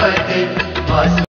पति वासु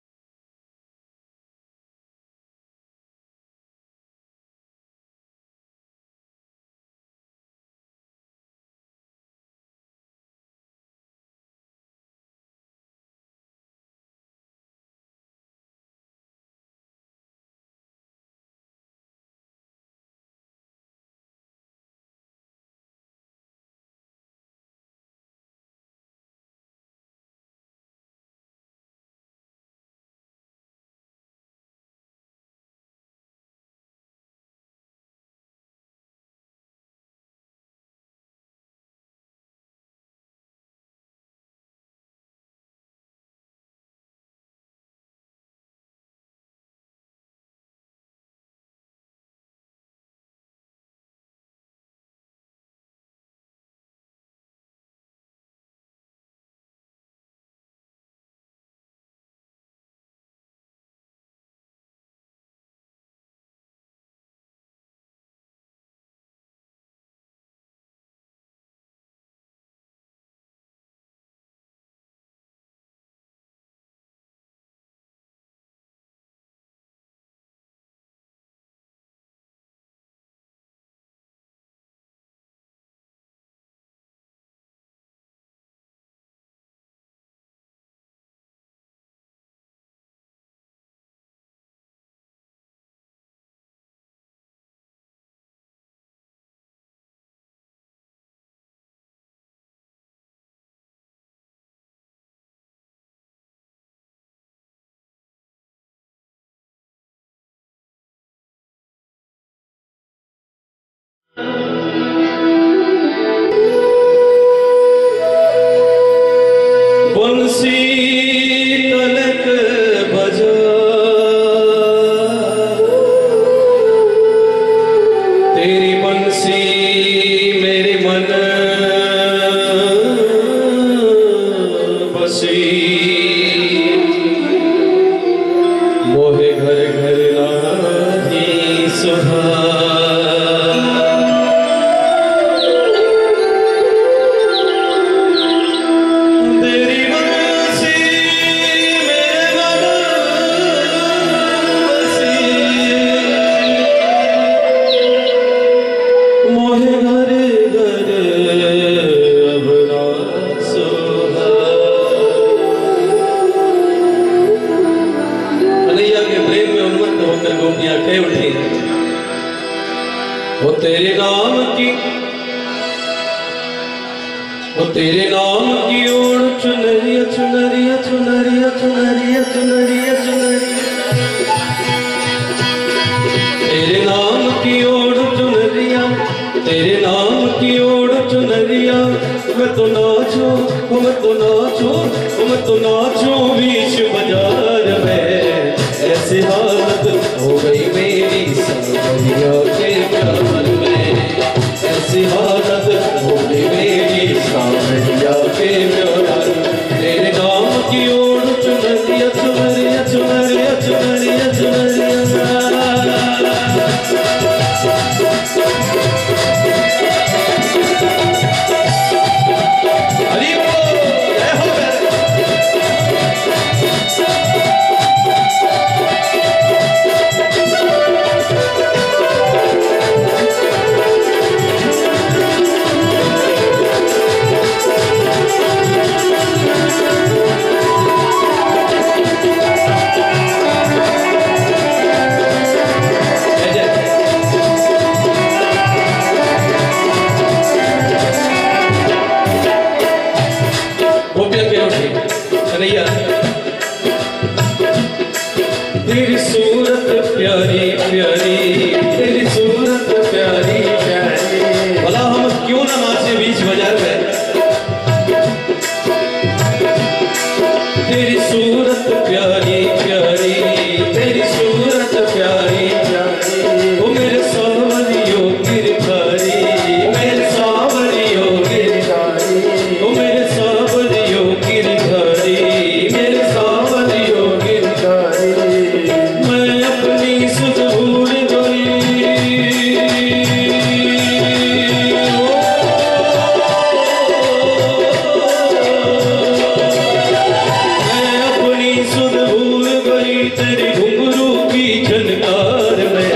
तेरी घुंघरू की झनकार में,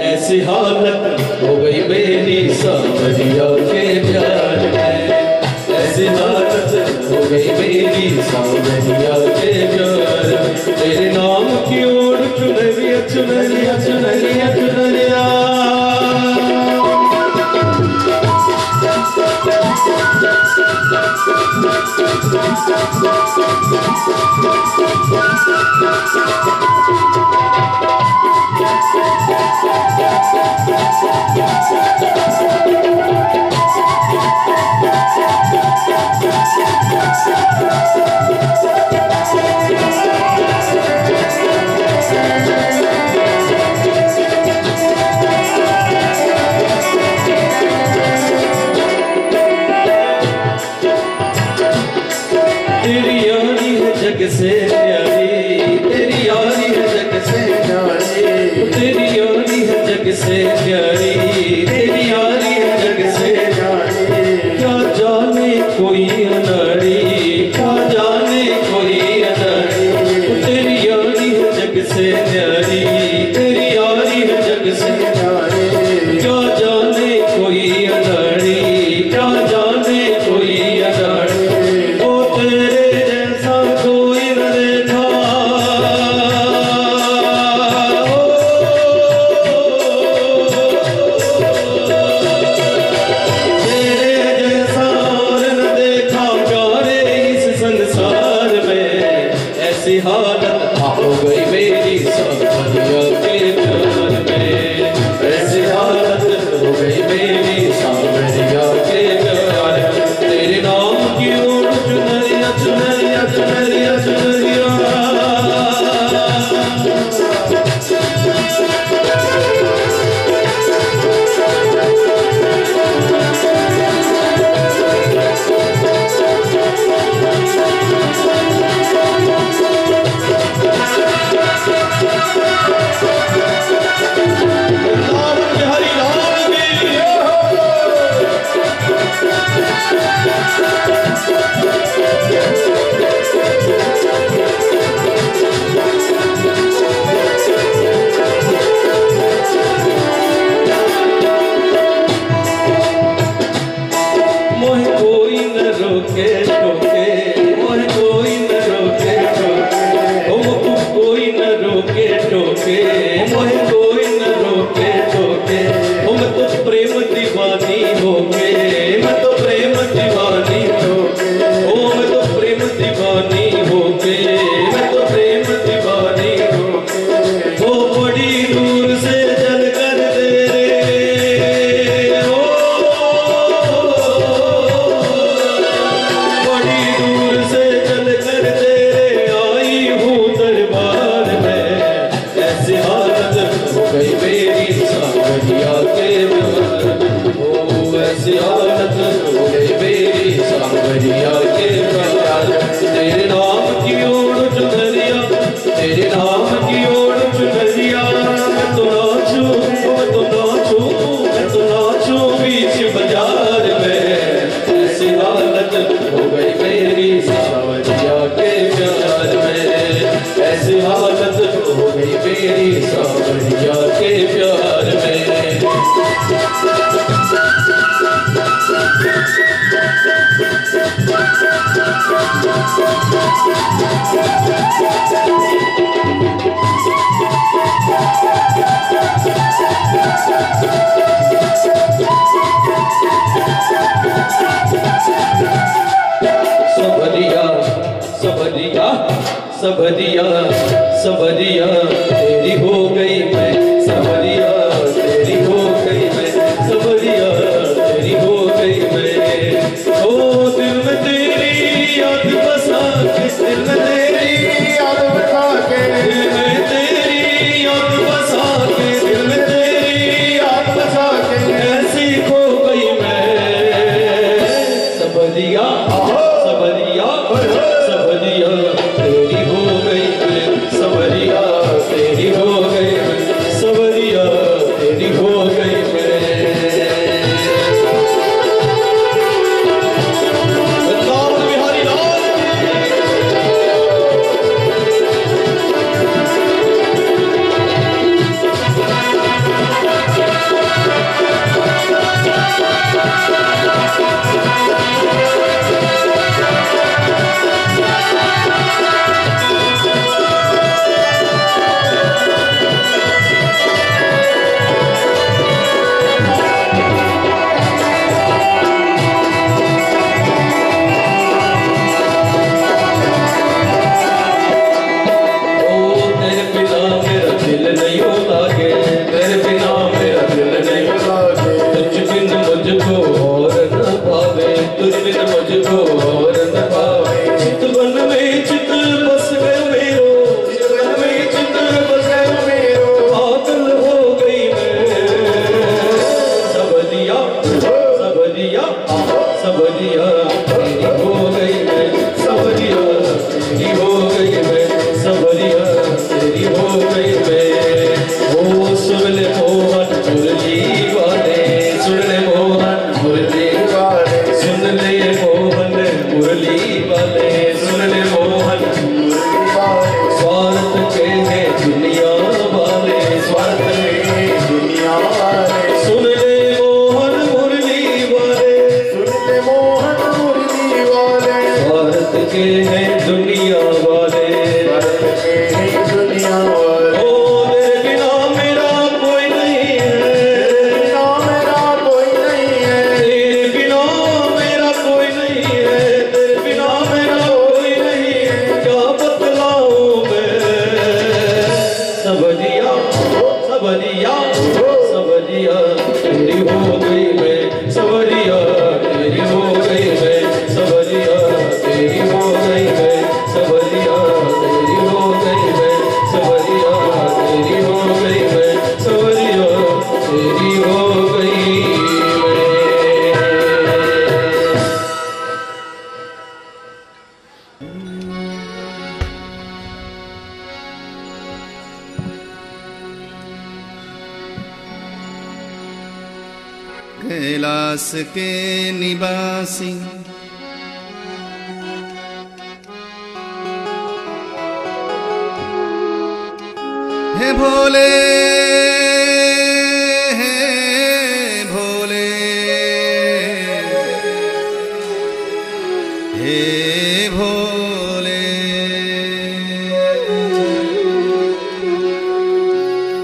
ऐसी हालत हो गई मेरी सांवरिया के प्यार में, ऐसी हालत हो गई मेरी सांवरिया के प्यार में। तेरे नाम की ओर चुनरिया चुनरिया चुनरिया चुनरिया, तेरी यारी है जग से प्यारी, तेरी यारी है जग से प्यारी, तेरी यारी है जग से प्यारी, तेरी यारी है जग से प्यारी। क्या जाने कोई अनाड़ी, क्या जाने कोई अनाड़ी, तेरी यारी है जग से प्यारी, तेरी यारी है जग से प्यारी। क्या जाने कोई अनाड़ी, क्या जाने कोई अनाड़ी, ऐसी हालत हो गई मेरी सांवरिया के प्यार में, ऐसी हालत हो गई मेरी सांवरिया के प्यार में। तेरे नाम की ओर चुनरिया चुनरिया चुनरिया चुनरिया, मोहे कोई न रोके टोके, मोहे कोई न रोके टोके, ओ मुझको कोई न रोके टोके, मोहे कोई न रोके टोके। ओ मैं तो प्रेम दीवानी होके, मैं तो प्रेम दीवानी होके, ओ मैं तो प्रेम दीवानी होके, मैं तो प्रेम दीवानी होके। ओ बड़ी दूर से जल कर दे रे, ओ बड़ी दूर से चल कर तेरे आई हूँ दरबार में, ऐसी हालत हो गई मेरी सांवरिया के प्यार में, ओ ऐसी हालत हो गई मेरी सांवरिया के प्यार में। तेरे नाम की ओर चुनरिया, तेरे नाम की ओर चुनरिया, मैं तो नाचूं, मैं तो नाचूं, मैं तो नाचूं बीच बाजार में, ऐसी हालत हो गई मेरी सांवरिया के प्यार में, ऐसी हालत हो गई मेरी सांवरिया के प्यार में। सबरिया सबरिया सबरिया सबरिया तेरी हो गई मैं, सबरिया तेरी हो गई मैं, सबरिया तेरी हो गई मैं। ओ दिल में तेरी याद बसा के, दिल में तेरी याद बसा के, दिल में तेरी याद बसा के, दिल में तेरी याद बसा के, ऐसी खो गई मैं। सबरिया सबरिया सबरिया तेरी हो गई मैं, सबरिया तेरी हो गई मैं, कैलाश के निवासी हे भोले, हे भोले, हे भोले।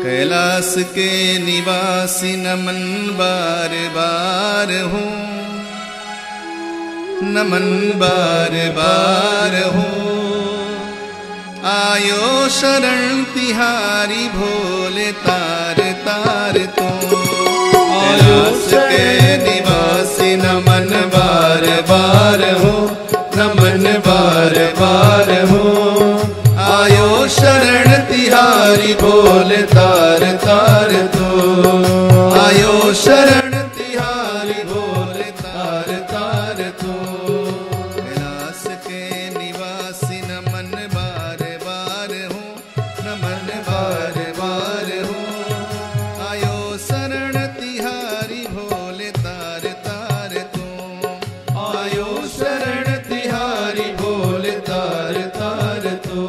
कैलाश के निवासी नमन बार बार हूँ, नमन बार बार हूँ। आयो शरण तिहारी भोले तार तार तो। कैलाश के निवासी नमन बार बार हो, नमन बार बार हो। आयो शरण तिहारी भोले तार तार तो। आयो शरण तिहारी भोले तार तार तो। कैलाश के निवासी नमन बार बार हो, नमन बार बार हो। आयो शरण तिहारी भोले तार तार तो। आयो शरण तिहारी भोले तार तार तो।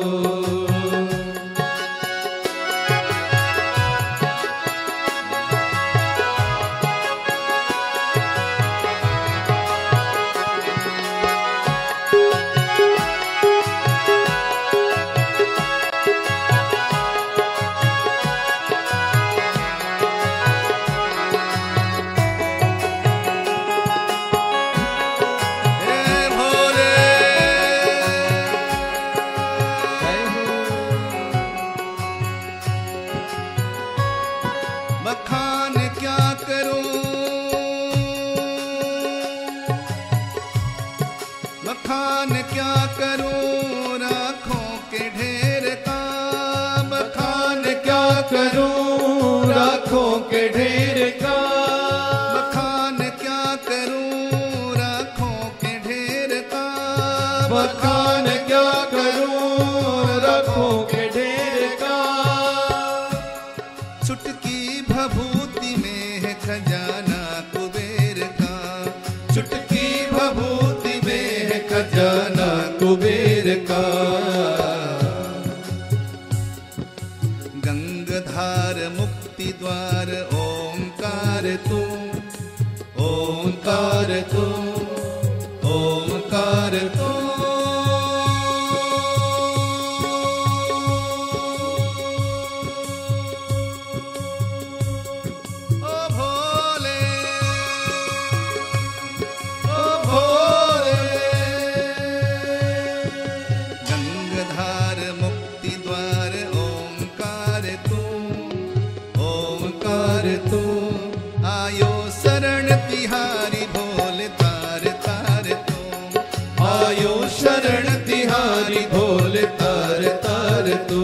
बखान क्या करूं, बखान क्या करूं राखों के ढेर का। बखान क्या करूं राखों के ढेर का। बखान क्या करूं राखों के ढेर का। बखान क्या करूं राखों के ढेर का। चुटकी भभूति में है खजाना कुबेर का। चुटकी भभूति में है खजाना कुबेर का। गंगाधार मुक्ति द्वार ओंकार तू, ओंकार तू, ओंकार तू। आयो शरण तिहारी भोले तार तार तो। आयो शरण तिहारी भोले तार तार तो।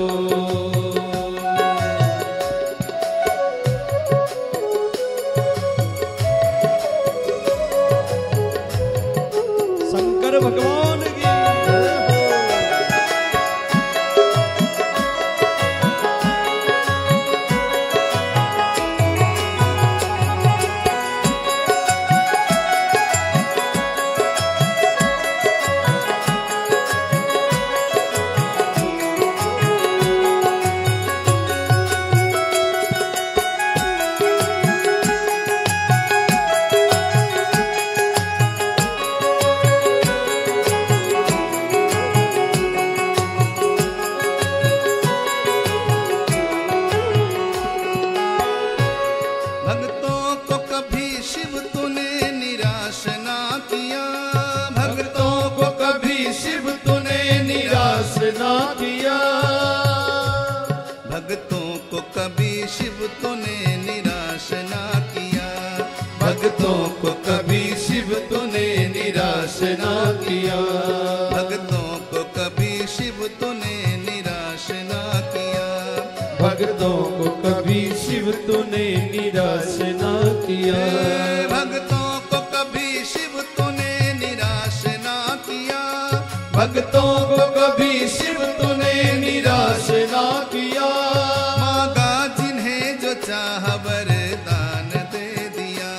शंकर भगवान की भक्तों को कभी शिव तूने निराश ना किया। भक्तों को कभी शिव तूने निराश ना किया। भक्तों को कभी शिव तूने निराश ना किया। भक्तों को कभी शिव तूने निराश ना किया। भक्तों को कभी शिव तूने निराश ना किया। भक्तों को कभी शिव तूने निराश ना किया। मांगा जिन्हें जो चाह वरदान दे दिया।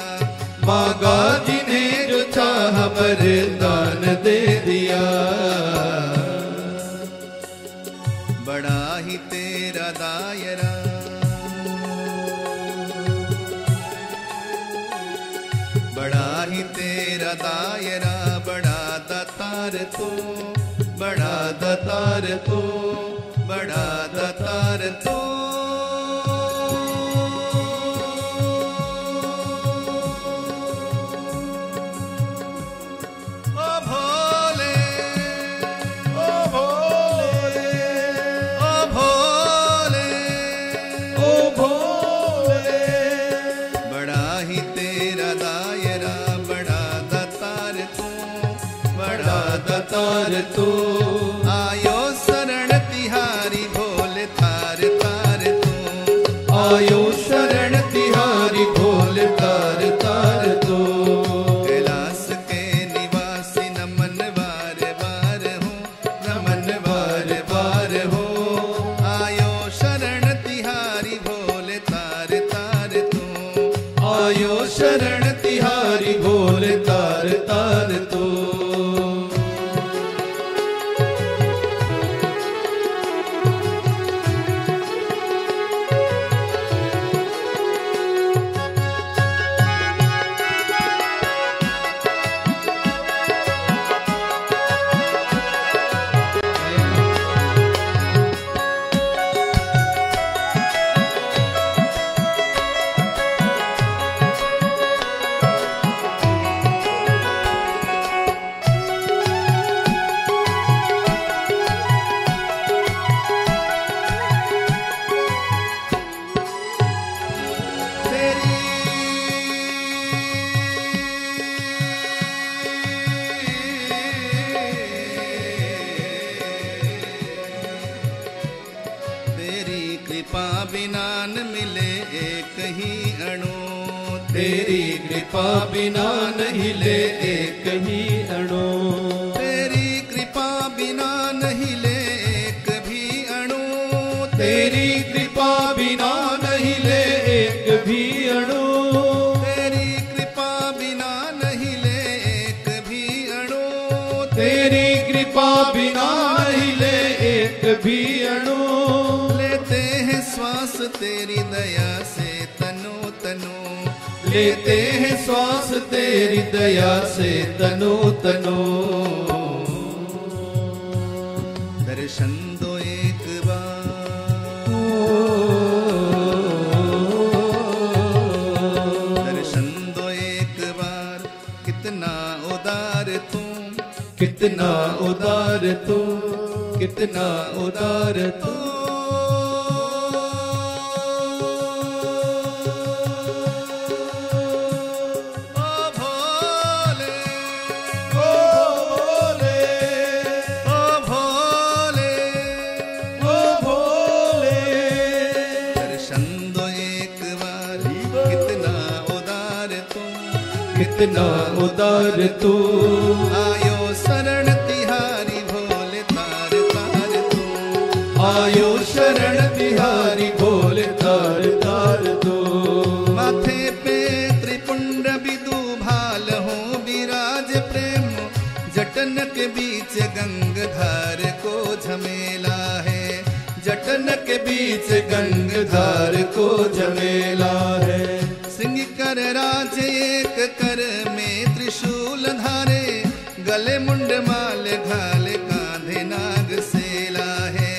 बड़ा ही तेरा दायरा, बड़ा ही तेरा दायरा, बड़ा दातार तू, बड़ा दातार तू, बड़ा दातार तू। ओ भोले, ओ भोले, ओ भोले, ओ भोले, बड़ा ही तेरा दायरा, बड़ा दातार तू, बड़ा दातार तू। आयो शरण तिहारी भोले तार तार तू, आयो शरण तिहारी भोले तार तार तू। कैलाश के निवासी नमन बार बार हो, नमन बार बार हो। आयो शरण तिहारी भोले तार तार तू, आयो शरण तिहारी भोले तार तार तू। बिना न मिले एक ही अणु, तेरी कृपा बिना नहीं ले एक ही अणु, तेरी कृपा बिना नहीं ले एक भी अणु, तेरी कृपा बिना नहीं ले एक भी अणु, तेरी कृपा बिना नहीं ले एक भी अणु, तेरी कृपा बिना नहीं ले एक भी अणु। लेते हैं श्वास तेरी दया से तनो तनो, लेते हैं श्वास तेरी दया से तनो तनो। दर्शन दो एक बार, दर्शन दो एक बार, कितना उदार तू, कितना उदार तू, कितना उदार तू। कितना उदार तू। आयो शरण तिहारी भोले तार तार तू, आयो शरण तिहारी भोले तार तार तू। माथे पे त्रिपुंड बिदु भाल हो विराज प्रेम, जटन के बीच गंगधार को झमेला है, जटन के बीच गंगधार को झमेला है। सिंह कर राज एक कर में त्रिशूल धारे, गले मुंड माल घाले कांधे नाग सेला है,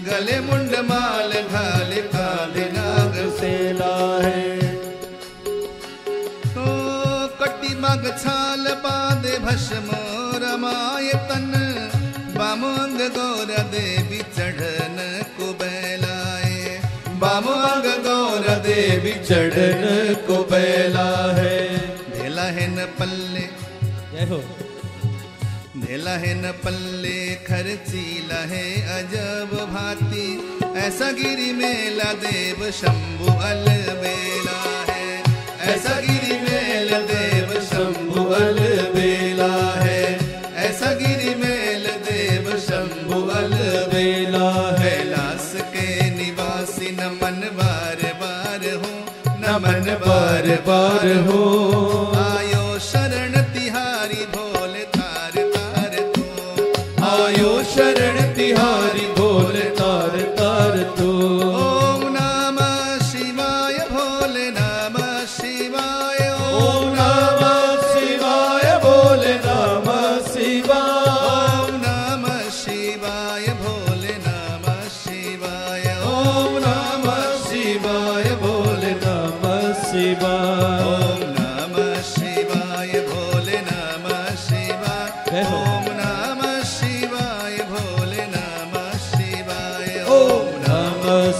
गले मुंड माल घाले कांधे नाग सेला है। तो कटी मग छाल बांधे भस्म रमाय तन, बामंग गौर देवी चढ़न को बैलाए, बामंग गौर देवी चढ़न को बैला है। ढेला है न पल्ले, जय हो। ढेला है न पल्ले खर्चीला है अजब भांति, ऐसा गिरी मेला देव शंभु अलबेला है, ऐसा गिरी मेल देव शंभु अलबेला है, ऐसा गिरी मेल देव शंभु अलबेला है। कैलाश के निवासी नमन बार बार हो, नमन बार बार हो। आयो शरण तिहारी भोले तार तार तू, आयो शरण तिहारी भोले तार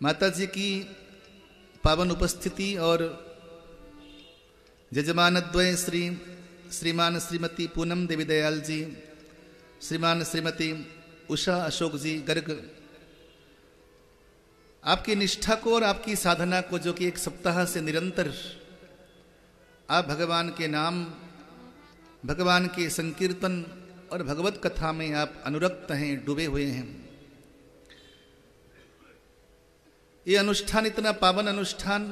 माता जी की पावन उपस्थिति और जजमानद्वय श्रीमान श्रीमती पूनम देवी दयाल जी, श्रीमान श्रीमती उषा अशोक जी गर्ग, आपकी निष्ठा को और आपकी साधना को, जो कि एक सप्ताह से निरंतर आप भगवान के नाम, भगवान के संकीर्तन और भगवत कथा में आप अनुरक्त हैं, डूबे हुए हैं। ये अनुष्ठान इतना पावन अनुष्ठान,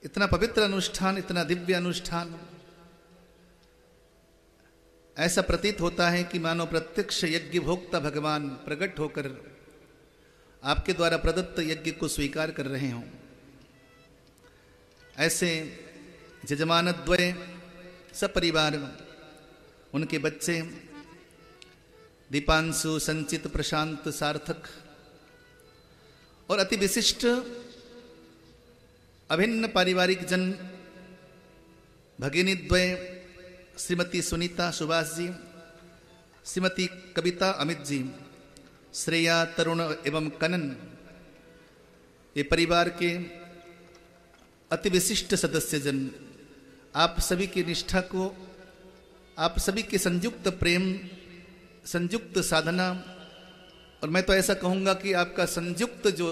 इतना पवित्र अनुष्ठान, इतना दिव्य अनुष्ठान, ऐसा प्रतीत होता है कि मानो प्रत्यक्ष यज्ञ भोक्ता भगवान प्रकट होकर आपके द्वारा प्रदत्त यज्ञ को स्वीकार कर रहे हों। ऐसे जजमानद्वय सपरिवार, उनके बच्चे दीपांशु, संचित, प्रशांत, सार्थक और अति विशिष्ट अभिन्न पारिवारिक जन भगिनी द्वय श्रीमती सुनीता सुभाष जी, श्रीमती कविता अमित जी, श्रेया, तरुण एवं कनन, ये परिवार के अति विशिष्ट सदस्य जन, आप सभी की निष्ठा को, आप सभी के संयुक्त प्रेम, संयुक्त साधना, और मैं तो ऐसा कहूँगा कि आपका संयुक्त जो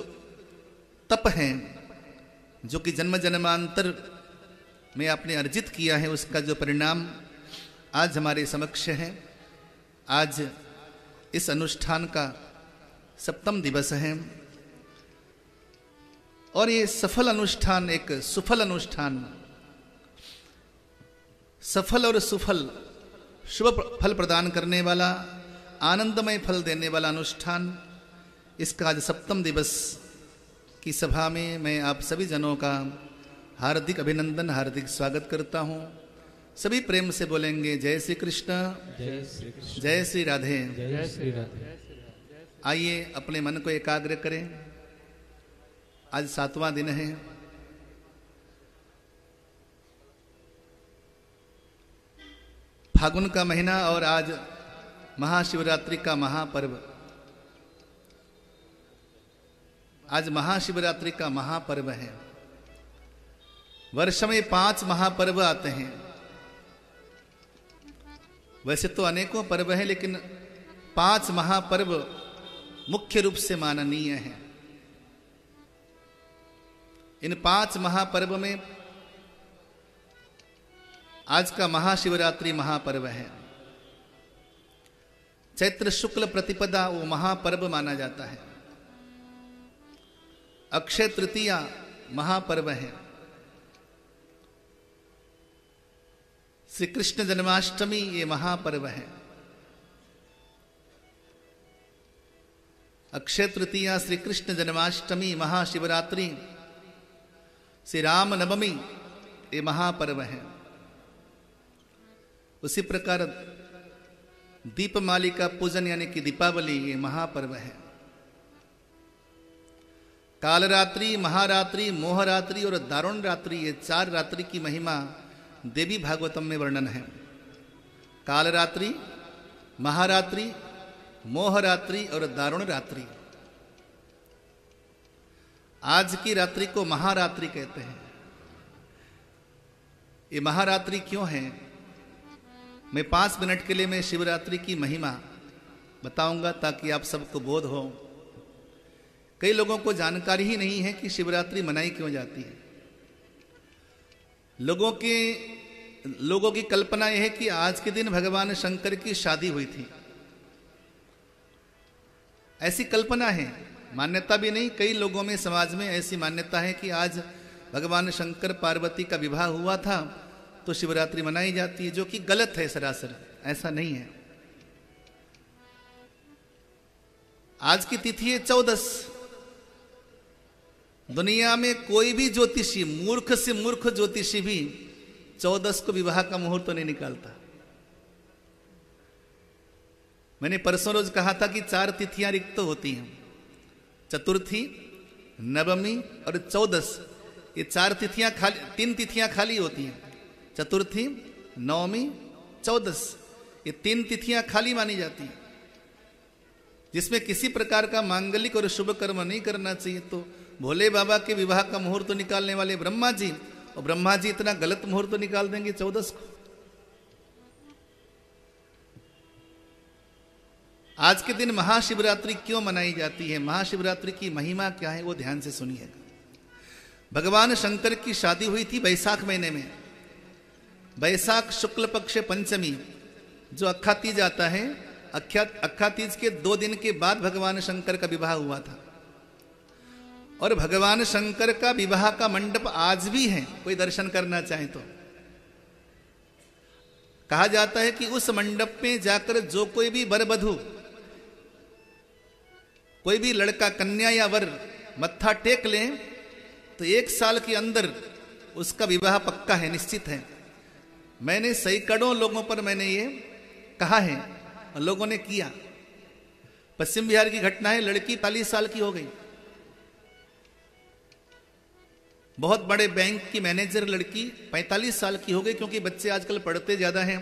तप है, जो कि जन्म जन्मांतर में आपने अर्जित किया है, उसका जो परिणाम आज हमारे समक्ष है। आज इस अनुष्ठान का 7वां दिवस है और ये सफल अनुष्ठान, एक सुफल अनुष्ठान, सफल और सुफल, शुभ फल प्रदान करने वाला, आनंदमय फल देने वाला अनुष्ठान, इसका आज 7वां दिवस की सभा में मैं आप सभी जनों का हार्दिक अभिनंदन, हार्दिक स्वागत करता हूँ। सभी प्रेम से बोलेंगे जय श्री कृष्ण, जय श्री कृष्ण, जय श्री राधे। जय श्री राधे। आइए अपने मन को एकाग्र करें। आज 7वां दिन है। फागुन का महीना और आज महाशिवरात्रि का महापर्व। आज महाशिवरात्रि का महापर्व है। वर्ष में 5 महापर्व आते हैं। वैसे तो अनेकों पर्व हैं, लेकिन 5 महापर्व मुख्य रूप से माननीय हैं। इन 5 महापर्व में आज का महाशिवरात्रि महापर्व है। चैत्र शुक्ल प्रतिपदा वो महापर्व माना जाता है। अक्षय तृतीया महापर्व है। श्री कृष्ण जन्माष्टमी ये महापर्व है। अक्षय तृतीया, श्री कृष्ण जन्माष्टमी, महाशिवरात्रि, श्री राम नवमी ये महापर्व है। उसी प्रकार दीपमालिका पूजन यानी कि दीपावली ये महापर्व है। कालरात्रि, महारात्रि, मोहरात्रि और दारुण रात्रि, ये 4 रात्रि की महिमा देवी भागवतम में वर्णन है। कालरात्रि, महारात्रि, मोहरात्रि और दारुण रात्रि। आज की रात्रि को महारात्रि कहते हैं। ये महारात्रि क्यों है? मैं 5 मिनट के लिए मैं शिवरात्रि की महिमा बताऊंगा ताकि आप सबको बोध हो। कई लोगों को जानकारी ही नहीं है कि शिवरात्रि मनाई क्यों जाती है। लोगों की कल्पना यह है कि आज के दिन भगवान शंकर की शादी हुई थी। ऐसी कल्पना है, मान्यता भी नहीं। कई लोगों में, समाज में ऐसी मान्यता है कि आज भगवान शंकर पार्वती का विवाह हुआ था तो शिवरात्रि मनाई जाती है, जो कि गलत है सरासर। ऐसा नहीं है। आज की तिथि है 14। दुनिया में कोई भी ज्योतिषी, मूर्ख से मूर्ख ज्योतिषी भी 14 को विवाह का मुहूर्त तो नहीं निकालता। मैंने परसों रोज कहा था कि 4 तिथियां रिक्त होती हैं। चतुर्थी, नवमी और 14, ये 4 तिथियां खाली, 3 तिथियां खाली होती हैं। चतुर्थी, नवमी, 14, ये 3 तिथियां खाली मानी जाती हैं, जिसमें किसी प्रकार का मांगलिक और शुभ कर्म नहीं करना चाहिए, तो भोले बाबा के विवाह का मुहूर्त निकालने वाले ब्रह्मा जी, और ब्रह्मा जी इतना गलत मुहूर्त निकाल देंगे 14 को। आज के दिन महाशिवरात्रि क्यों मनाई जाती है, महाशिवरात्रि की महिमा क्या है, वो ध्यान से सुनिएगा। भगवान शंकर की शादी हुई थी वैशाख महीने में, वैशाख शुक्ल पक्ष पंचमी, जो अक्खा तीज आता है, अक्खा तीज के 2 दिन के बाद भगवान शंकर का विवाह हुआ था। और भगवान शंकर का विवाह का मंडप आज भी है, कोई दर्शन करना चाहे तो। कहा जाता है कि उस मंडप में जाकर जो कोई भी वर वधू, कोई भी लड़का कन्या या वर मत्था टेक ले तो 1 साल के अंदर उसका विवाह पक्का है, निश्चित है। मैंने सैकड़ों लोगों पर मैंने ये कहा है और लोगों ने किया। पश्चिम बिहार की घटना है, लड़की 40 साल की हो गई। बहुत बड़े बैंक की मैनेजर लड़की 45 साल की हो गई, क्योंकि बच्चे आजकल पढ़ते ज़्यादा हैं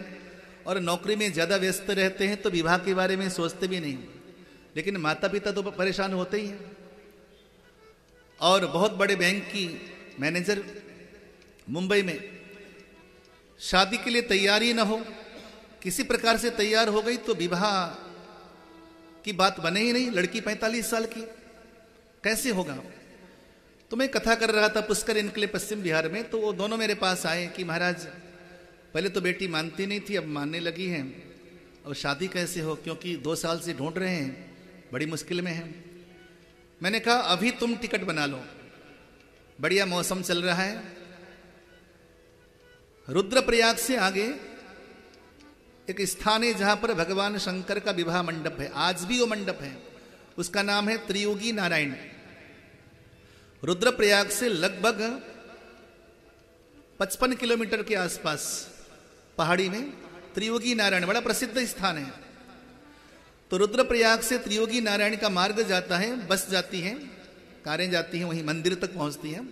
और नौकरी में ज़्यादा व्यस्त रहते हैं, तो विवाह के बारे में सोचते भी नहीं। लेकिन माता पिता तो परेशान होते ही हैं। और बहुत बड़े बैंक की मैनेजर मुंबई में, शादी के लिए तैयारी न हो, किसी प्रकार से तैयार हो गई तो विवाह की बात बने ही नहीं। लड़की 45 साल की, कैसे होगा। तो मैं कथा कर रहा था पुष्कर इनके पश्चिम बिहार में, तो वो दोनों मेरे पास आए कि महाराज पहले तो बेटी मानती नहीं थी, अब मानने लगी है, और शादी कैसे हो, क्योंकि 2 साल से ढूंढ रहे हैं, बड़ी मुश्किल में है। मैंने कहा अभी तुम टिकट बना लो, बढ़िया मौसम चल रहा है। रुद्रप्रयाग से आगे एक स्थान है जहां पर भगवान शंकर का विवाह मंडप है, आज भी वो मंडप है, उसका नाम है त्रियोगी नारायण। रुद्रप्रयाग से लगभग 55 किलोमीटर के आसपास पहाड़ी में त्रियोगी नारायण बड़ा प्रसिद्ध स्थान है। तो रुद्रप्रयाग से त्रियोगी नारायण का मार्ग जाता है, बस जाती है, कारें जाती हैं, वहीं मंदिर तक पहुंचती हैं।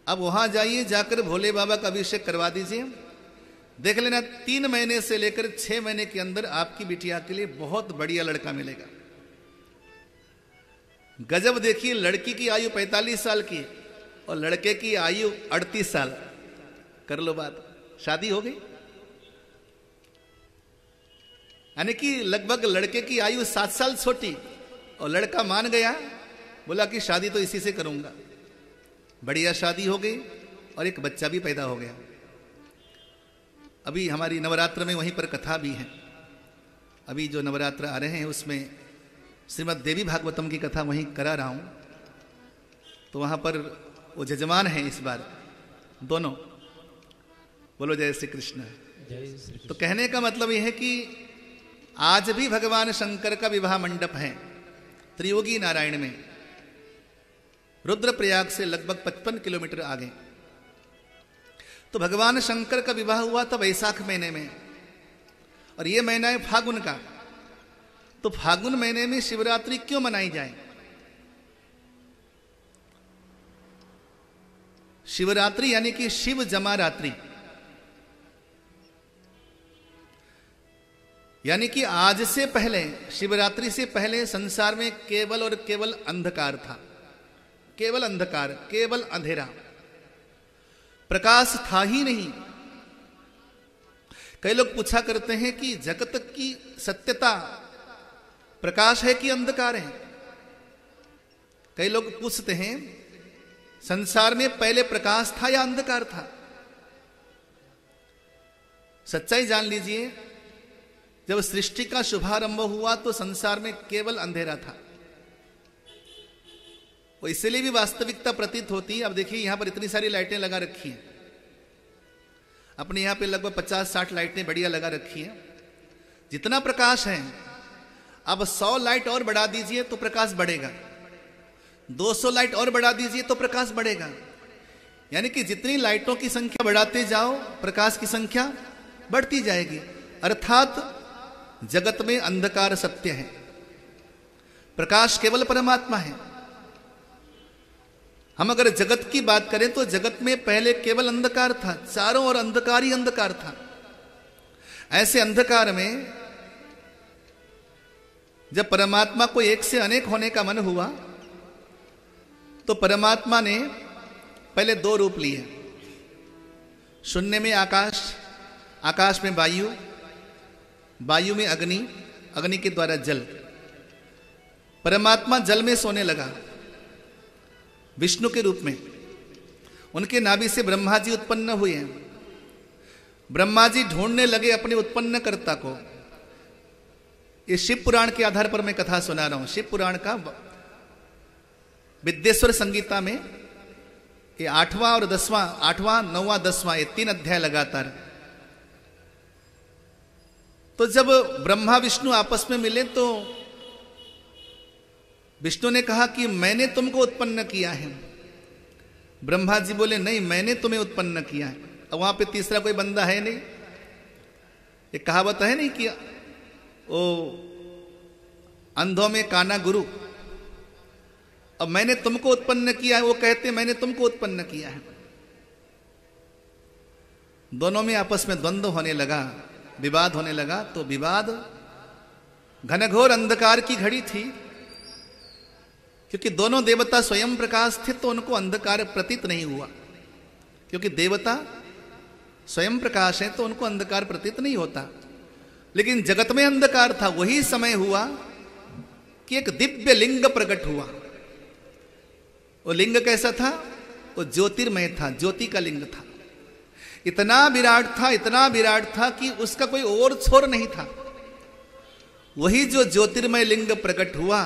अब वहां जाइए, जाकर भोले बाबा का अभिषेक करवा दीजिए, देख लेना 3 महीने से लेकर 6 महीने के अंदर आपकी बिटिया के लिए बहुत बढ़िया लड़का मिलेगा। गजब देखिए, लड़की की आयु 45 साल की और लड़के की आयु 38 साल। कर लो बात, शादी हो गई। यानी कि लगभग लड़के की आयु 7 साल छोटी, और लड़का मान गया, बोला कि शादी तो इसी से करूंगा। बढ़िया शादी हो गई और एक बच्चा भी पैदा हो गया। अभी हमारी नवरात्र में वहीं पर कथा भी है, अभी जो नवरात्र आ रहे हैं उसमें श्रीमद् देवी भागवतम की कथा वहीं करा रहा हूं। तो वहां पर वो जजमान है इस बार, दोनों। बोलो जय श्री कृष्ण। तो कहने का मतलब यह है कि आज भी भगवान शंकर का विवाह मंडप है त्रियोगी नारायण में, रुद्रप्रयाग से लगभग 55 किलोमीटर आगे। तो भगवान शंकर का विवाह हुआ था वैशाख महीने में, और यह महीना है फागुन का। तो फागुन महीने में शिवरात्रि क्यों मनाई जाए। शिवरात्रि यानी कि शिव जमा रात्रि, यानी कि आज से पहले, शिवरात्रि से पहले संसार में केवल और केवल अंधकार था, केवल अंधकार, केवल अंधेरा, प्रकाश था ही नहीं। कई लोग पूछा करते हैं कि जगत की सत्यता प्रकाश है कि अंधकार है। कई लोग पूछते हैं संसार में पहले प्रकाश था या अंधकार था। सच्चाई जान लीजिए, जब सृष्टि का शुभारंभ हुआ तो संसार में केवल अंधेरा था। वो इसलिए भी वास्तविकता प्रतीत होती है। अब देखिए यहां पर इतनी सारी लाइटें लगा रखी हैं, अपने यहां पे लगभग 50-60 लाइटें बढ़िया लगा रखी हैं, जितना प्रकाश है। अब 100 लाइट और बढ़ा दीजिए तो प्रकाश बढ़ेगा, 200 लाइट और बढ़ा दीजिए तो प्रकाश बढ़ेगा। यानी कि जितनी लाइटों की संख्या बढ़ाते जाओ प्रकाश की संख्या बढ़ती जाएगी। अर्थात जगत में अंधकार सत्य है, प्रकाश केवल परमात्मा है। हम अगर जगत की बात करें तो जगत में पहले केवल अंधकार था, चारों ओर अंधकार ही अंधकार था। ऐसे अंधकार में जब परमात्मा को एक से अनेक होने का मन हुआ तो परमात्मा ने पहले दो रूप लिए। शून्य में आकाश, आकाश में वायु, वायु में अग्नि, अग्नि के द्वारा जल। परमात्मा जल में सोने लगा विष्णु के रूप में। उनके नाभि से ब्रह्मा जी उत्पन्न हुए हैं। ब्रह्मा जी ढूंढने लगे अपने उत्पन्नकर्ता को। ये शिव पुराण के आधार पर मैं कथा सुना रहा हूं। शिव पुराण का विद्येश्वर संगीता में ये 8वां और 10वां, 8वां 9वां 10वां, ये 3 अध्याय लगातार। तो जब ब्रह्मा विष्णु आपस में मिले तो विष्णु ने कहा कि मैंने तुमको उत्पन्न किया है। ब्रह्मा जी बोले नहीं, मैंने तुम्हें उत्पन्न किया है। अब वहां पे तीसरा कोई बंदा है नहीं। एक कहावत है नहीं कि ओ अंधों में काना गुरु। अब मैंने तुमको उत्पन्न किया है, वो कहते मैंने तुमको उत्पन्न किया है। दोनों में आपस में द्वंद्व होने लगा, विवाद होने लगा। तो विवाद घनघोर अंधकार की घड़ी थी, क्योंकि दोनों देवता स्वयं प्रकाश थे तो उनको अंधकार प्रतीत नहीं हुआ। क्योंकि देवता स्वयं प्रकाश है तो उनको अंधकार प्रतीत नहीं होता। लेकिन जगत में अंधकार था। वही समय हुआ कि एक दिव्य लिंग प्रकट हुआ। वो लिंग कैसा था? वो ज्योतिर्मय था, ज्योति का लिंग था। इतना विराट था, इतना विराट था कि उसका कोई और छोर नहीं था। वही जो ज्योतिर्मय लिंग प्रकट हुआ,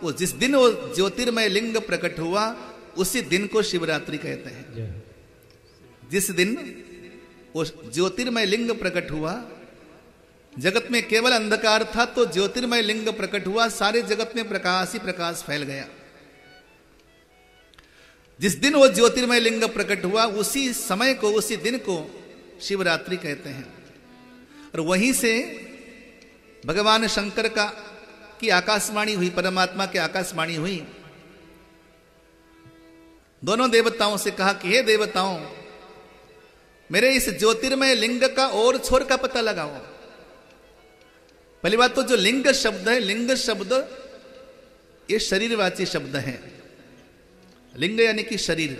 वो जिस दिन वो ज्योतिर्मय लिंग प्रकट हुआ उसी दिन को शिवरात्रि कहते हैं। जिस दिन वो ज्योतिर्मय लिंग प्रकट हुआ, जगत में केवल अंधकार था तो ज्योतिर्मय लिंग प्रकट हुआ, सारे जगत में प्रकाश ही प्रकाश फैल गया। जिस दिन वो ज्योतिर्मय लिंग प्रकट हुआ उसी समय को, उसी दिन को शिवरात्रि कहते हैं। और वहीं से भगवान शंकर की आकाशवाणी हुई, परमात्मा की आकाशवाणी हुई। दोनों देवताओं से कहा कि हे देवताओं, मेरे इस ज्योतिर्मय लिंग का और छोर का पता लगाओ। पहली बात तो जो लिंग शब्द है, लिंग शब्द ये शरीरवाची शब्द है। लिंग यानी कि शरीर।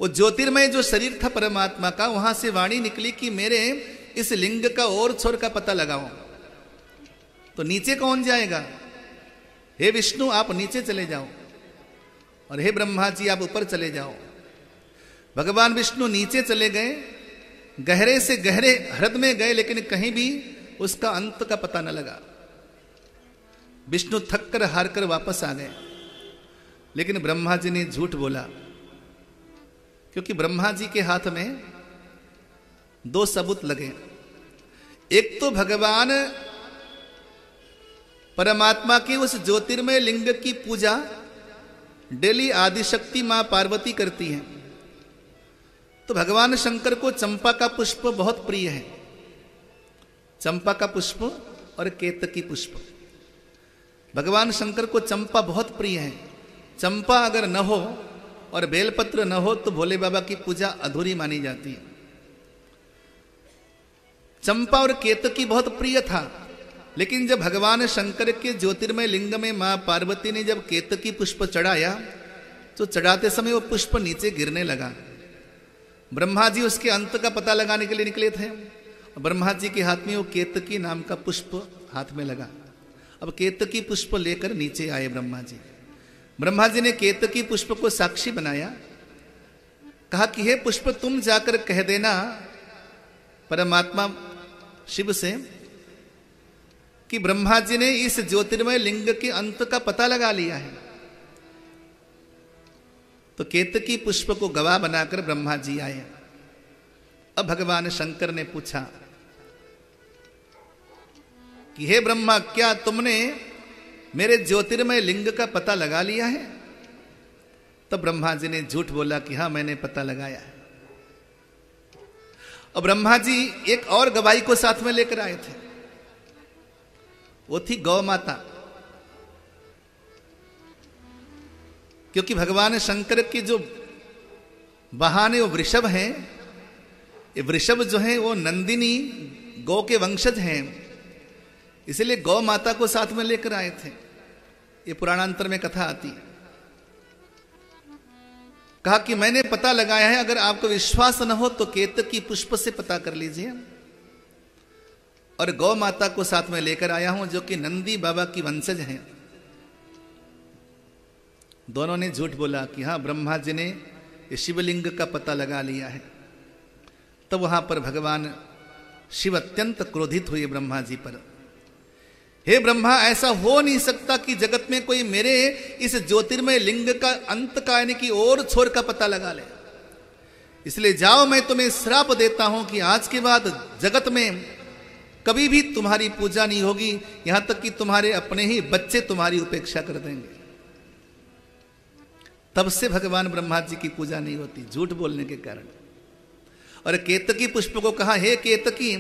वो ज्योतिर्मय जो शरीर था परमात्मा का, वहां से वाणी निकली कि मेरे इस लिंग का और छोर का पता लगाओ। तो नीचे कौन जाएगा? हे विष्णु आप नीचे चले जाओ, और हे ब्रह्मा जी आप ऊपर चले जाओ। भगवान विष्णु नीचे चले गए, गहरे से गहरे हृदय में गए, लेकिन कहीं भी उसका अंत का पता न लगा। विष्णु थक कर हार कर वापस आ गए। लेकिन ब्रह्मा जी ने झूठ बोला, क्योंकि ब्रह्मा जी के हाथ में 2 सबूत लगे। एक तो भगवान परमात्मा की उस ज्योतिर्मय लिंग की पूजा डेली आदिशक्ति मां पार्वती करती हैं। तो भगवान शंकर को चंपा का पुष्प बहुत प्रिय है। चंपा का पुष्प और केतकी पुष्प, भगवान शंकर को चंपा बहुत प्रिय है। चंपा अगर न हो और बेलपत्र न हो तो भोले बाबा की पूजा अधूरी मानी जाती है। चंपा और केतकी बहुत प्रिय था, लेकिन जब भगवान शंकर के ज्योतिर्मय लिंग में मां पार्वती ने जब केतकी पुष्प चढ़ाया तो चढ़ाते समय वो पुष्प नीचे गिरने लगा। ब्रह्मा जी उसके अंत का पता लगाने के लिए निकले थे। ब्रह्मा जी के हाथ में वो केतकी नाम का पुष्प हाथ में लगा। अब केतकी पुष्प लेकर नीचे आए ब्रह्मा जी। ब्रह्मा जी ने केतकी पुष्प को साक्षी बनाया, कहा कि हे पुष्प तुम जाकर कह देना परमात्मा शिव से कि ब्रह्मा जी ने इस ज्योतिर्मय लिंग के अंत का पता लगा लिया है। तो केतकी पुष्प को गवाह बनाकर ब्रह्मा जी आए। अब भगवान शंकर ने पूछा कि हे ब्रह्मा, क्या तुमने मेरे ज्योतिर्मय लिंग का पता लगा लिया है? तब ब्रह्मा जी ने झूठ बोला कि हाँ मैंने पता लगाया है। और ब्रह्मा जी एक और गवाही को साथ में लेकर आए थे, वो थी गौ माता। क्योंकि भगवान शंकर के जो वाहन वो वृषभ हैं, ये वृषभ जो हैं वो नंदिनी गौ के वंशज हैं। इसलिए गौ माता को साथ में लेकर आए थे। ये पुराणांतर में कथा आती है। कहा कि मैंने पता लगाया है, अगर आपको विश्वास न हो तो केतकी पुष्प से पता कर लीजिए। और गौ माता को साथ में लेकर आया हूं, जो कि नंदी बाबा की वंशज हैं। दोनों ने झूठ बोला कि हाँ, ब्रह्मा जी ने ये शिवलिंग का पता लगा लिया है। तब वहां पर भगवान शिव अत्यंत क्रोधित हुए ब्रह्मा जी पर। हे ब्रह्मा, ऐसा हो नहीं सकता कि जगत में कोई मेरे इस ज्योतिर्मय लिंग का अंत का यानी कि और छोर का पता लगा ले। इसलिए जाओ, मैं तुम्हें श्राप देता हूं कि आज के बाद जगत में कभी भी तुम्हारी पूजा नहीं होगी, यहां तक कि तुम्हारे अपने ही बच्चे तुम्हारी उपेक्षा कर देंगे। तब से भगवान ब्रह्मा जी की पूजा नहीं होती, झूठ बोलने के कारण। और केतकी पुष्प को कहा, हे केतकी,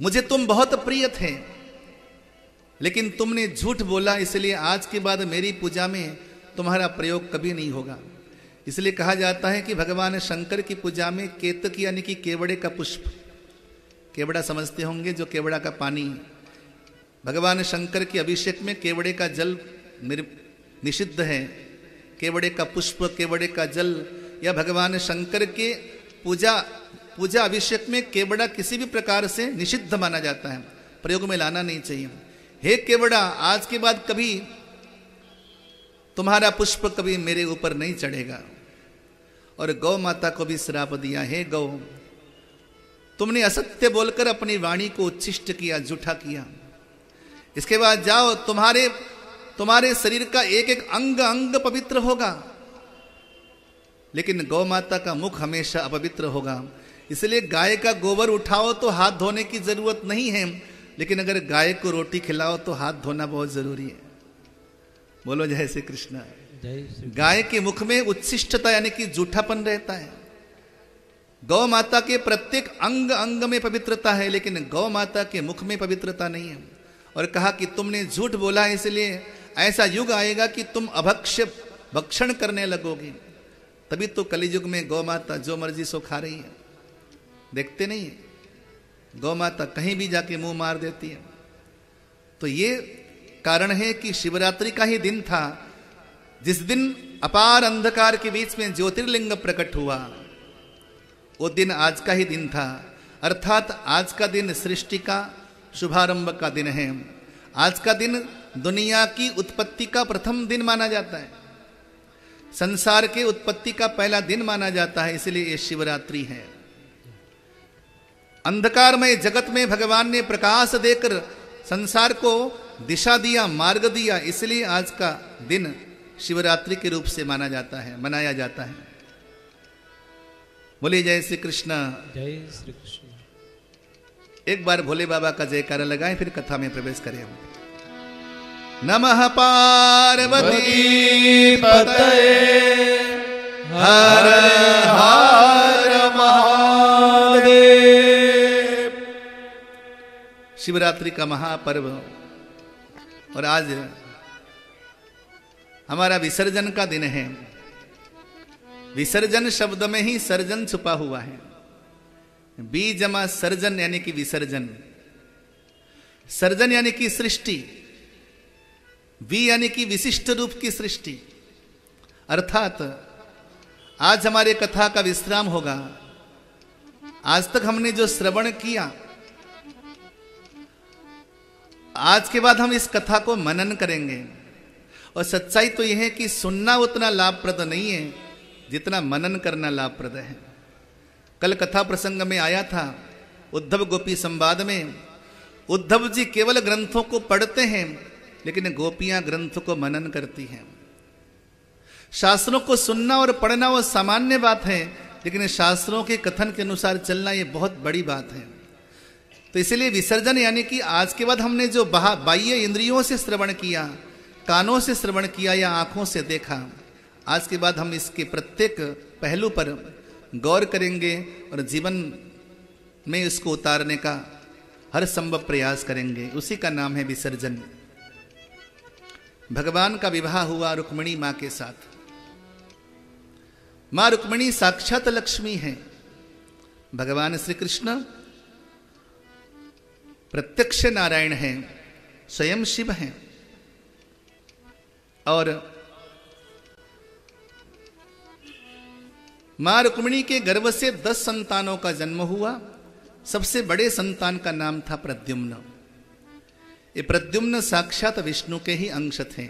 मुझे तुम बहुत प्रिय थे, लेकिन तुमने झूठ बोला, इसलिए आज के बाद मेरी पूजा में तुम्हारा प्रयोग कभी नहीं होगा। इसलिए कहा जाता है कि भगवान शंकर की पूजा में केतकी यानी कि केवड़े का पुष्प, केवड़ा समझते होंगे, जो केवड़ा का पानी, भगवान शंकर के अभिषेक में केवड़े का जल निषिद्ध है। केवड़े का पुष्प, केवड़े का जल, या भगवान शंकर के पूजा अभिषेक में केवड़ा किसी भी प्रकार से निषिद्ध माना जाता है, प्रयोग में लाना नहीं चाहिए। हे केवड़ा, आज के बाद कभी तुम्हारा पुष्प कभी मेरे ऊपर नहीं चढ़ेगा। और गौ माता को भी श्राप दिया, हे गौ, तुमने असत्य बोलकर अपनी वाणी को उच्छिष्ट किया, झूठा किया। इसके बाद जाओ, तुम्हारे शरीर का एक एक अंग अंग पवित्र होगा, लेकिन गौ माता का मुख हमेशा अपवित्र होगा। इसलिए गाय का गोबर उठाओ तो हाथ धोने की जरूरत नहीं है, लेकिन अगर गाय को रोटी खिलाओ तो हाथ धोना बहुत जरूरी है। बोलो जय श्री कृष्ण। गाय के मुख में उच्छिष्टता यानी कि जूठापन रहता है। गौ माता के प्रत्येक अंग अंग में पवित्रता है, लेकिन गौ माता के मुख में पवित्रता नहीं है। और कहा कि तुमने झूठ बोला, इसलिए ऐसा युग आएगा कि तुम अभक्ष्य भक्षण करने लगोगे। तभी तो कलियुग में गौ माता जो मर्जी सो खा रही है, देखते नहीं है, गौ माता कहीं भी जाके मुंह मार देती है। तो ये कारण है कि शिवरात्रि का ही दिन था जिस दिन अपार अंधकार के बीच में ज्योतिर्लिंग प्रकट हुआ। वो दिन आज का ही दिन था, अर्थात आज का दिन सृष्टि का शुभारंभ का दिन है। आज का दिन दुनिया की उत्पत्ति का प्रथम दिन माना जाता है, संसार के उत्पत्ति का पहला दिन माना जाता है, इसलिए ये शिवरात्रि है। अंधकारमय जगत में भगवान ने प्रकाश देकर संसार को दिशा दिया, मार्ग दिया, इसलिए आज का दिन शिवरात्रि के रूप से माना जाता है, मनाया जाता है। बोलिए जय श्री कृष्ण। जय श्री कृष्ण। एक बार भोले बाबा का जयकारा लगाएं, फिर कथा में प्रवेश करें। नमः पार्वती पतये हर हर महादेव। शिवरात्रि का महापर्व, और आज हमारा विसर्जन का दिन है। विसर्जन शब्द में ही सर्जन छुपा हुआ है। बीजमा सर्जन यानी कि विसर्जन, सर्जन यानी कि सृष्टि, वी यानी कि विशिष्ट रूप की सृष्टि। अर्थात आज हमारे कथा का विश्राम होगा। आज तक हमने जो श्रवण किया, आज के बाद हम इस कथा को मनन करेंगे। और सच्चाई तो यह है कि सुनना उतना लाभप्रद नहीं है जितना मनन करना लाभप्रद है। कल कथा प्रसंग में आया था, उद्धव गोपी संवाद में, उद्धव जी केवल ग्रंथों को पढ़ते हैं, लेकिन गोपियां ग्रंथ को मनन करती हैं। शास्त्रों को सुनना और पढ़ना वो सामान्य बात है, लेकिन शास्त्रों के कथन के अनुसार चलना ये बहुत बड़ी बात है। तो इसलिए विसर्जन यानी कि आज के बाद हमने जो बाह्य इंद्रियों से श्रवण किया, कानों से श्रवण किया या आंखों से देखा, आज के बाद हम इसके प्रत्येक पहलू पर गौर करेंगे और जीवन में इसको उतारने का हर संभव प्रयास करेंगे। उसी का नाम है विसर्जन। भगवान का विवाह हुआ रुक्मिणी मां के साथ। मां रुक्मिणी साक्षात लक्ष्मी है। भगवान श्री कृष्ण प्रत्यक्ष नारायण हैं, स्वयं शिव हैं। और मां रुक्मिणी के गर्भ से 10 संतानों का जन्म हुआ। सबसे बड़े संतान का नाम था प्रद्युम्न। ये प्रद्युम्न साक्षात विष्णु के ही अंश थे।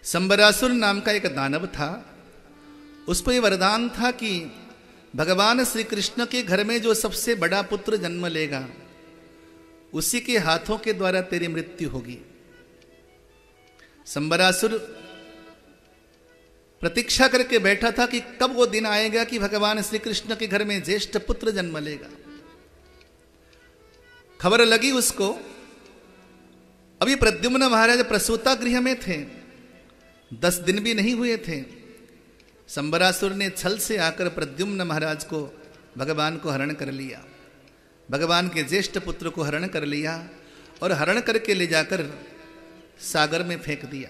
संबरासुर नाम का एक दानव था। उसको ये वरदान था कि भगवान श्री कृष्ण के घर में जो सबसे बड़ा पुत्र जन्म लेगा उसी के हाथों के द्वारा तेरी मृत्यु होगी। संबरासुर प्रतीक्षा करके बैठा था कि कब वो दिन आएगा कि भगवान श्री कृष्ण के घर में ज्येष्ठ पुत्र जन्म लेगा। खबर लगी उसको। अभी प्रद्युम्न महाराज प्रसूता गृह में थे, 10 दिन भी नहीं हुए थे। संबरासुर ने छल से आकर प्रद्युम्न महाराज को, भगवान को हरण कर लिया। भगवान के ज्येष्ठ पुत्र को हरण कर लिया और हरण करके ले जाकर सागर में फेंक दिया।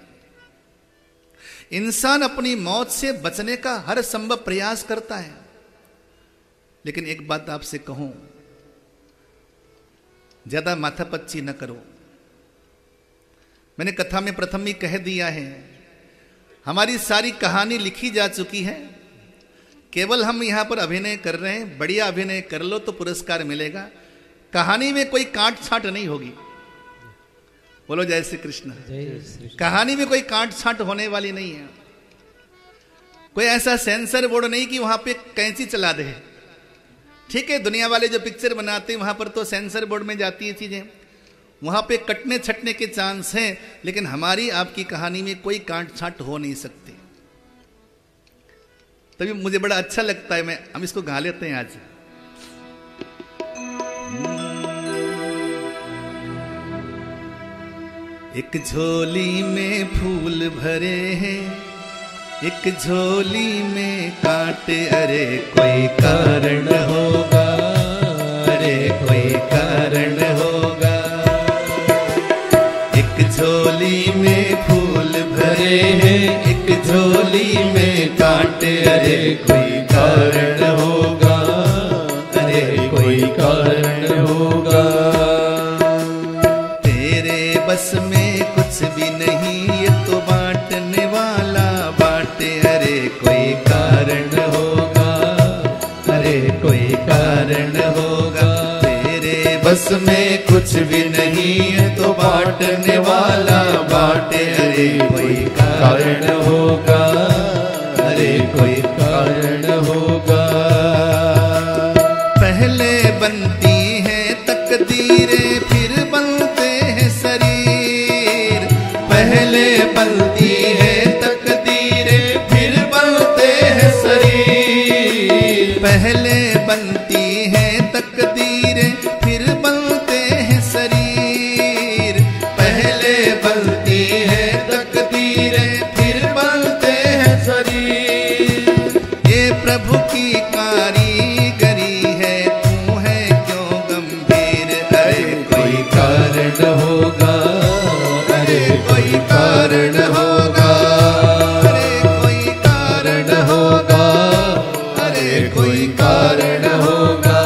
इंसान अपनी मौत से बचने का हर संभव प्रयास करता है, लेकिन एक बात आपसे कहूं, ज्यादा माथापच्ची न करो। मैंने कथा में प्रथम ही कह दिया है, हमारी सारी कहानी लिखी जा चुकी है, केवल हम यहां पर अभिनय कर रहे हैं। बढ़िया अभिनय कर लो तो पुरस्कार मिलेगा। कहानी में कोई काट छांट नहीं होगी। बोलो जय श्री कृष्ण। कहानी में कोई काट छांट होने वाली नहीं है। कोई ऐसा सेंसर बोर्ड नहीं कि वहां पे कैंची चला दे। ठीक है, दुनिया वाले जो पिक्चर बनाते हैं वहां पर तो सेंसर बोर्ड में जाती है चीजें, वहां पे कटने छटने के चांस हैं, लेकिन हमारी आपकी कहानी में कोई काट छांट हो नहीं सकती। तभी मुझे बड़ा अच्छा लगता है। हम इसको गा लेते हैं आज। एक झोली में फूल भरे हैं, एक झोली में कांटे, अरे कोई कारण होगा, अरे कोई कारण होगा। एक झोली में फूल भरे हैं, एक झोली में कांटे, अरे कोई कारण होगा, अरे कोई कारण होगा। तेरे बस में कुछ भी नहीं, ये तो बांटने वाला बांटे, अरे कोई कारण होगा, अरे कोई कारण होगा। तेरे बस में कुछ भी नहीं, ये तो बांटने वाला बांटे, अरे कोई कारण होगा, अरे कोई कारण होगा। पहले बनती है तकदीरें, फिर बनते हैं शरीर। पहले बनती है तकदीरें, फिर बनते हैं शरीर। पहले बनती है तकदीरें, फिर बनते हैं शरीर। पहले बनती है तकदीरें, फिर बनते हैं शरीर। ये प्रभु की कारीगरी है, तू है क्यों गंभीर, अरे कोई कारण होगा, अरे कोई कारण होगा, अरे कोई कारण होगा, अरे कोई कारण होगा।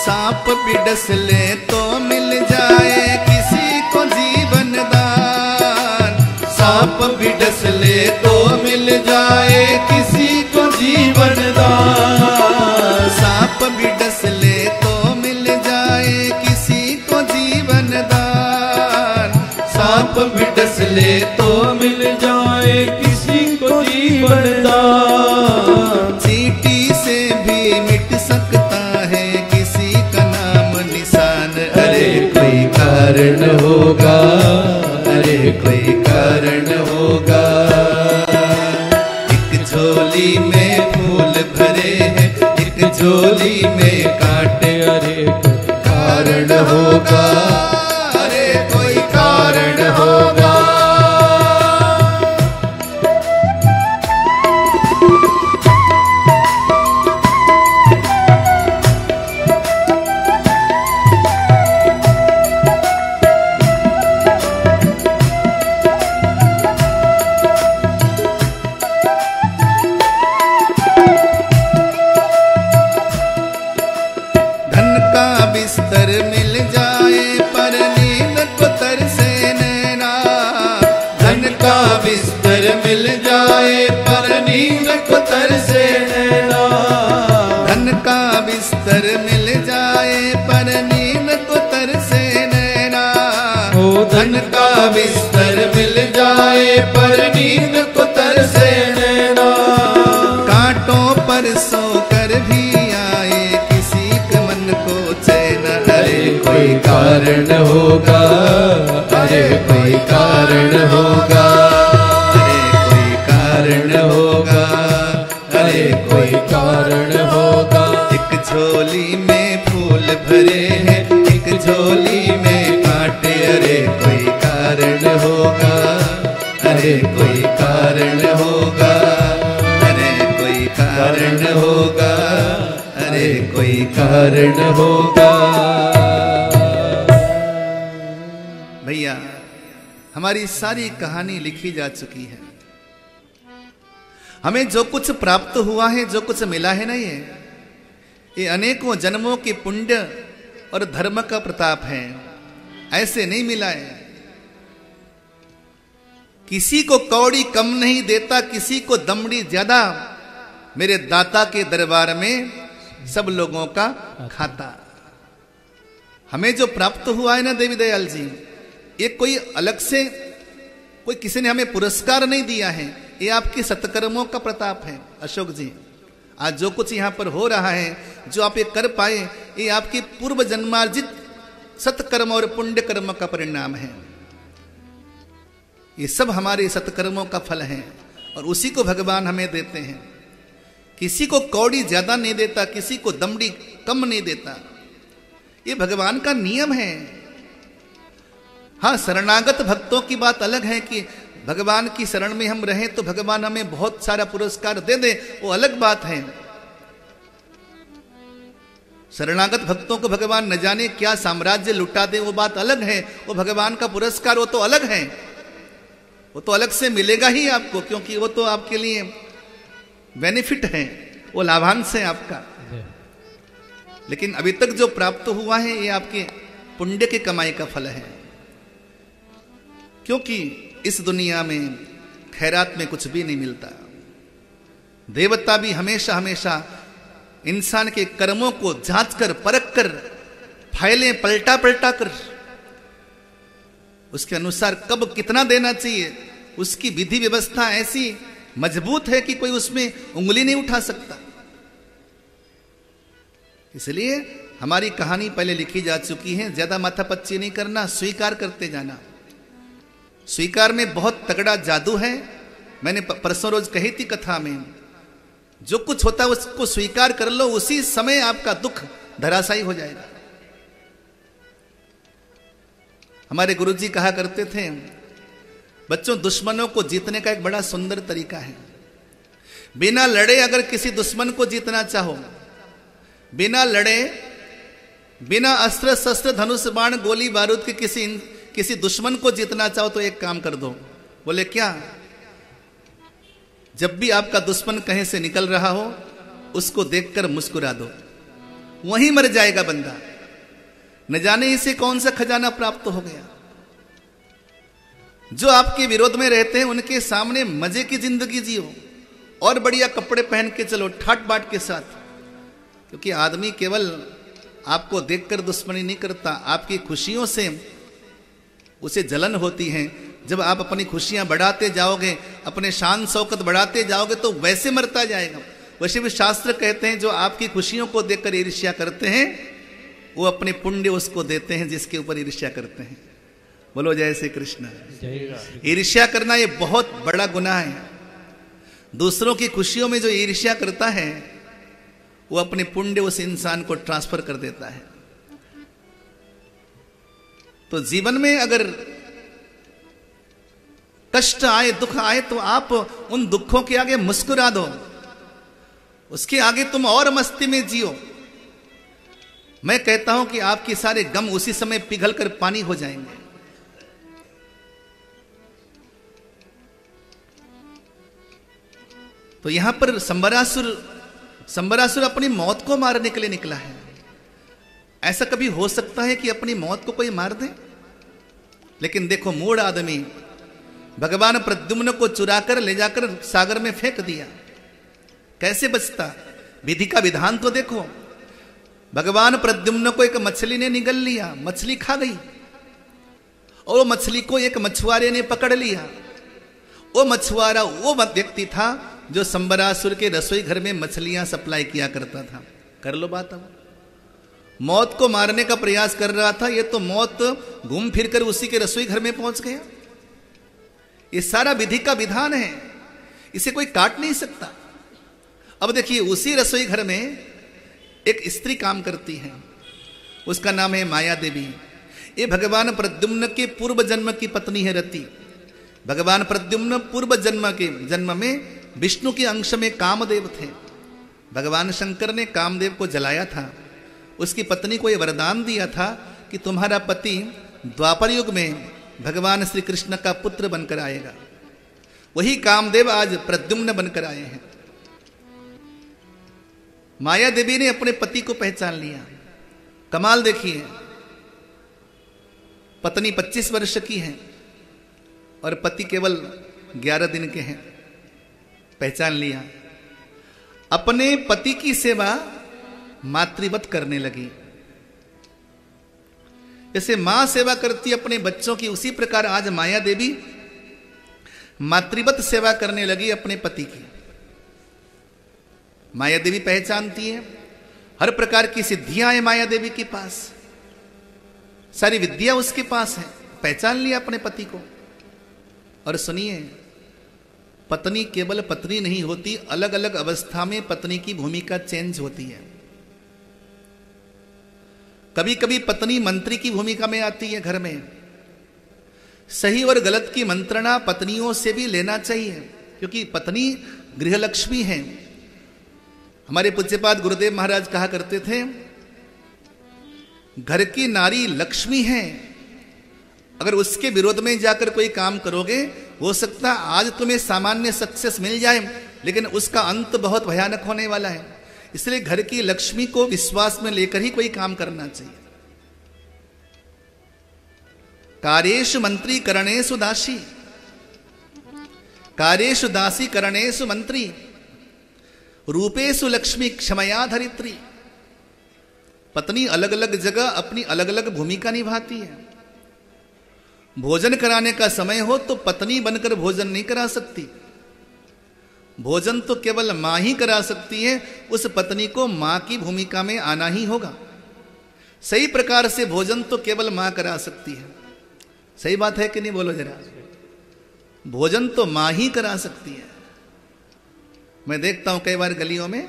सांप भी डस ले तो मिल जाए किसी को जीवन दान। सांप भी डस ले तो मिल जाए किसी को जीवन दान। सांप भी डस ले तो मिल जाए किसी को जीवन दान। सांप भी डस ले तो मिल जाए किसी को जीवन दान। चींटी से भी मिट सकता है किसी का नाम निशान, अरे कोई कारण नींद को तरसे नैना। धन का बिस्तर मिल जाए पर नींद को तरसे नैना। ओ धन का बिस्तर मिल जाए पर नींद को तरसे नैना। कांटों पर सोकर भी आए किसी के मन को चैन। अरे कोई कारण होगा, अरे कोई कारण होगा, अरे कोई कारण होगा, अरे कोई कारण होगा। एक झोली में फूल भरे हैं, एक झोली में कांटे। अरे कोई कारण होगा, अरे कोई कारण होगा, अरे कोई कारण होगा, अरे कोई कारण होगा। भैया हमारी सारी कहानी लिखी जा चुकी है। हमें जो कुछ प्राप्त हुआ है, जो कुछ मिला है ना, ये अनेकों जन्मों के पुण्य और धर्म का प्रताप है। ऐसे नहीं मिला है। किसी को कौड़ी कम नहीं देता, किसी को दमड़ी ज्यादा। मेरे दाता के दरबार में सब लोगों का खाता। हमें जो प्राप्त हुआ है ना देवी दयाल जी, ये कोई अलग से कोई किसी ने हमें पुरस्कार नहीं दिया है। ये आपके सत्कर्मों का प्रताप है अशोक जी। आज जो कुछ यहाँ पर हो रहा है, जो आप ये कर पाए, ये आपके पूर्व जन्मार्जित सत्कर्म और पुण्य कर्म का परिणाम है। ये सब हमारे सत्कर्मों का फल है और उसी को भगवान हमें देते हैं। किसी को कौड़ी ज्यादा नहीं देता, किसी को दमड़ी कम नहीं देता। ये भगवान का नियम है। हाँ, शरणागत भक्तों की बात अलग है कि भगवान की शरण में हम रहें तो भगवान हमें बहुत सारा पुरस्कार दे दे, वो अलग बात है। शरणागत भक्तों को भगवान न जाने क्या साम्राज्य लुटा दे, वो बात अलग है। वो भगवान का पुरस्कार, वो तो अलग है, वो तो अलग से मिलेगा ही आपको, क्योंकि वो तो आपके लिए बेनिफिट है, वो लाभांश है आपका। लेकिन अभी तक जो प्राप्त हुआ है, ये आपके पुण्य की कमाई का फल है। क्योंकि इस दुनिया में खैरात में कुछ भी नहीं मिलता। देवता भी हमेशा हमेशा इंसान के कर्मों को जांच कर, परख कर, फाइलें पलटा पलटा कर उसके अनुसार कब कितना देना चाहिए, उसकी विधि व्यवस्था ऐसी मजबूत है कि कोई उसमें उंगली नहीं उठा सकता। इसलिए हमारी कहानी पहले लिखी जा चुकी है। ज्यादा माथापच्ची नहीं करना, स्वीकार करते जाना। स्वीकार में बहुत तगड़ा जादू है। मैंने परसों रोज कही थी कथा में, जो कुछ होता है उसको स्वीकार कर लो, उसी समय आपका दुख धराशायी हो जाएगा। हमारे गुरुजी कहा करते थे, बच्चों दुश्मनों को जीतने का एक बड़ा सुंदर तरीका है। बिना लड़े अगर किसी दुश्मन को जीतना चाहो, बिना लड़े, बिना अस्त्र शस्त्र धनुष बाण गोली बारूद के किसी दुश्मन को जीतना चाहो तो एक काम कर दो। बोले क्या? जब भी आपका दुश्मन कहीं से निकल रहा हो, उसको देखकर मुस्कुरा दो, वहीं मर जाएगा बंदा। न जाने इसे कौन सा खजाना प्राप्त हो गया। जो आपके विरोध में रहते हैं उनके सामने मजे की जिंदगी जियो और बढ़िया कपड़े पहन के चलो ठाट बाट के साथ। क्योंकि आदमी केवल आपको देखकर दुश्मनी नहीं करता, आपकी खुशियों से उसे जलन होती है। जब आप अपनी खुशियां बढ़ाते जाओगे, अपने शान शौकत बढ़ाते जाओगे तो वैसे मरता जाएगा। वैसे भी शास्त्र कहते हैं जो आपकी खुशियों को देखकर ईर्ष्या करते हैं वो अपने पुण्य उसको देते हैं जिसके ऊपर ईर्ष्या करते हैं। बोलो जय श्री कृष्ण। ईर्ष्या करना ये बहुत बड़ा गुनाह है। दूसरों की खुशियों में जो ईर्ष्या करता है वो अपने पुण्य उस इंसान को ट्रांसफर कर देता है। तो जीवन में अगर कष्ट आए, दुख आए, तो आप उन दुखों के आगे मुस्कुरा दो, उसके आगे तुम और मस्ती में जियो। मैं कहता हूं कि आपके सारे गम उसी समय पिघल कर पानी हो जाएंगे। तो यहां पर संबरासुर अपनी मौत को मारने के लिए निकला है। ऐसा कभी हो सकता है कि अपनी मौत को कोई मार दे? लेकिन देखो, मूढ़ आदमी भगवान प्रद्युम्न को चुराकर ले जाकर सागर में फेंक दिया। कैसे बचता? विधि का विधान तो देखो। भगवान प्रद्युम्न को एक मछली ने निगल लिया, मछली खा गई, और वो मछली को एक मछुआरे ने पकड़ लिया। वो मछुआरा वो व्यक्ति था जो संबरासुर के रसोई घर में मछलियां सप्लाई किया करता था। कर लो बात। अब मौत को मारने का प्रयास कर रहा था, ये तो मौत घूम फिर कर उसी के रसोई घर में पहुंच गया। ये सारा विधि का विधान है, इसे कोई काट नहीं सकता। अब देखिए, उसी रसोई घर में एक स्त्री काम करती है, उसका नाम है माया देवी। ये भगवान प्रद्युम्न के पूर्व जन्म की पत्नी है रति। भगवान प्रद्युम्न पूर्व जन्म में विष्णु के अंश में कामदेव थे। भगवान शंकर ने कामदेव को जलाया था। उसकी पत्नी को यह वरदान दिया था कि तुम्हारा पति द्वापर युग में भगवान श्री कृष्ण का पुत्र बनकर आएगा। वही कामदेव आज प्रद्युम्न बनकर आए हैं। माया देवी ने अपने पति को पहचान लिया। कमाल देखिए, पत्नी 25 वर्ष की है और पति केवल 11 दिन के हैं। पहचान लिया। अपने पति की सेवा मातृवत करने लगी। जैसे मां सेवा करती अपने बच्चों की, उसी प्रकार आज माया देवी मातृवत सेवा करने लगी अपने पति की। माया देवी पहचानती है, हर प्रकार की सिद्धियां हैं माया देवी के पास, सारी विद्या उसके पास है। पहचान लिया अपने पति को। और सुनिए, पत्नी केवल पत्नी नहीं होती, अलग अलग अवस्था में पत्नी की भूमिका चेंज होती है। कभी कभी पत्नी मंत्री की भूमिका में आती है घर में। सही और गलत की मंत्रणा पत्नियों से भी लेना चाहिए, क्योंकि पत्नी गृहलक्ष्मी है। हमारे पूज्यपाद गुरुदेव महाराज कहा करते थे, घर की नारी लक्ष्मी है, अगर उसके विरोध में जाकर कोई काम करोगे, हो सकता आज तुम्हें सामान्य सक्सेस मिल जाए, लेकिन उसका अंत बहुत भयानक होने वाला है। इसलिए घर की लक्ष्मी को विश्वास में लेकर ही कोई काम करना चाहिए। कार्येषु मंत्री करणेषु दासी, कार्येषु दासी करणेषु मंत्री, रूपेषु लक्ष्मी क्षमया धरित्री। पत्नी अलग अलग जगह अपनी अलग अलग भूमिका निभाती है। भोजन कराने का समय हो तो पत्नी बनकर भोजन नहीं करा सकती। भोजन तो केवल मां ही करा सकती है। उस पत्नी को मां की भूमिका में आना ही होगा। सही प्रकार से भोजन तो केवल मां करा सकती है। सही बात है कि नहीं, बोलो जरा। भोजन तो मां ही करा सकती है। मैं देखता हूं कई बार गलियों में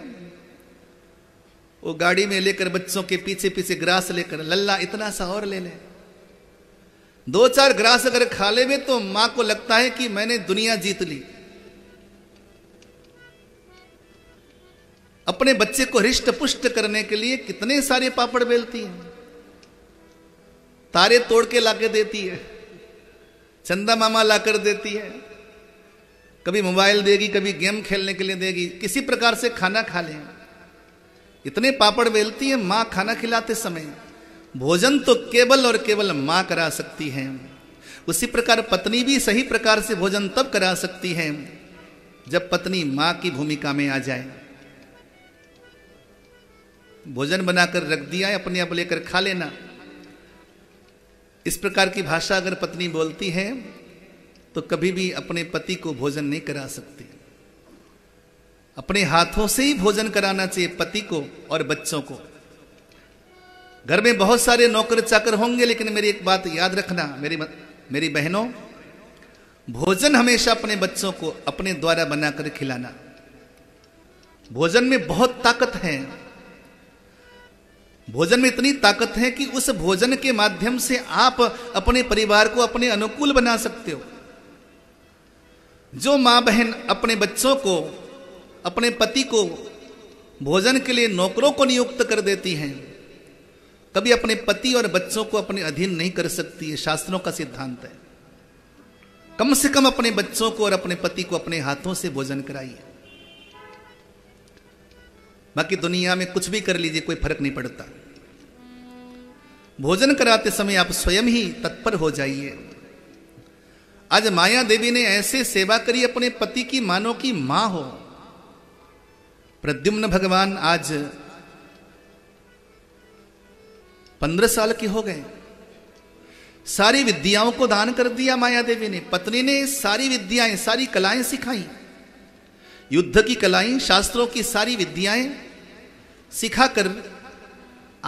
वो गाड़ी में लेकर बच्चों के पीछे पीछे ग्रास लेकर, लल्ला इतना सा और ले ले। 2-4 ग्रास अगर खा ले में तो मां को लगता है कि मैंने दुनिया जीत ली। अपने बच्चे को हृष्ट पुष्ट करने के लिए कितने सारे पापड़ बेलती है, तारे तोड़ के लाके देती है, चंदा मामा लाकर देती है, कभी मोबाइल देगी, कभी गेम खेलने के लिए देगी, किसी प्रकार से खाना खा ले। इतने पापड़ बेलती है मां खाना खिलाते समय। भोजन तो केवल और केवल मां करा सकती है। उसी प्रकार पत्नी भी सही प्रकार से भोजन तब करा सकती है जब पत्नी मां की भूमिका में आ जाए। भोजन बनाकर रख दिया है, अपने आप लेकर खा लेना, इस प्रकार की भाषा अगर पत्नी बोलती है तो कभी भी अपने पति को भोजन नहीं करा सकती। अपने हाथों से ही भोजन कराना चाहिए पति को और बच्चों को। घर में बहुत सारे नौकर चाकर होंगे, लेकिन मेरी एक बात याद रखना मेरी बहनों, भोजन हमेशा अपने बच्चों को अपने द्वारा बनाकर खिलाना। भोजन में बहुत ताकत है। भोजन में इतनी ताकत है कि उस भोजन के माध्यम से आप अपने परिवार को अपने अनुकूल बना सकते हो। जो मां बहन अपने बच्चों को, अपने पति को भोजन के लिए नौकरों को नियुक्त कर देती हैं, कभी अपने पति और बच्चों को अपने अधीन नहीं कर सकती है। शास्त्रों का सिद्धांत है। कम से कम अपने बच्चों को और अपने पति को अपने हाथों से भोजन कराइए। बाकी दुनिया में कुछ भी कर लीजिए, कोई फर्क नहीं पड़ता। भोजन कराते समय आप स्वयं ही तत्पर हो जाइए। आज माया देवी ने ऐसे सेवा करी अपने पति की, मानो की मां हो। प्रद्युम्न भगवान आज 15 साल के हो गए। सारी विद्याओं को दान कर दिया माया देवी ने। पत्नी ने सारी विद्याएं, सारी कलाएं सिखाई, युद्ध की कलाएं, शास्त्रों की सारी विद्याएं सिखाकर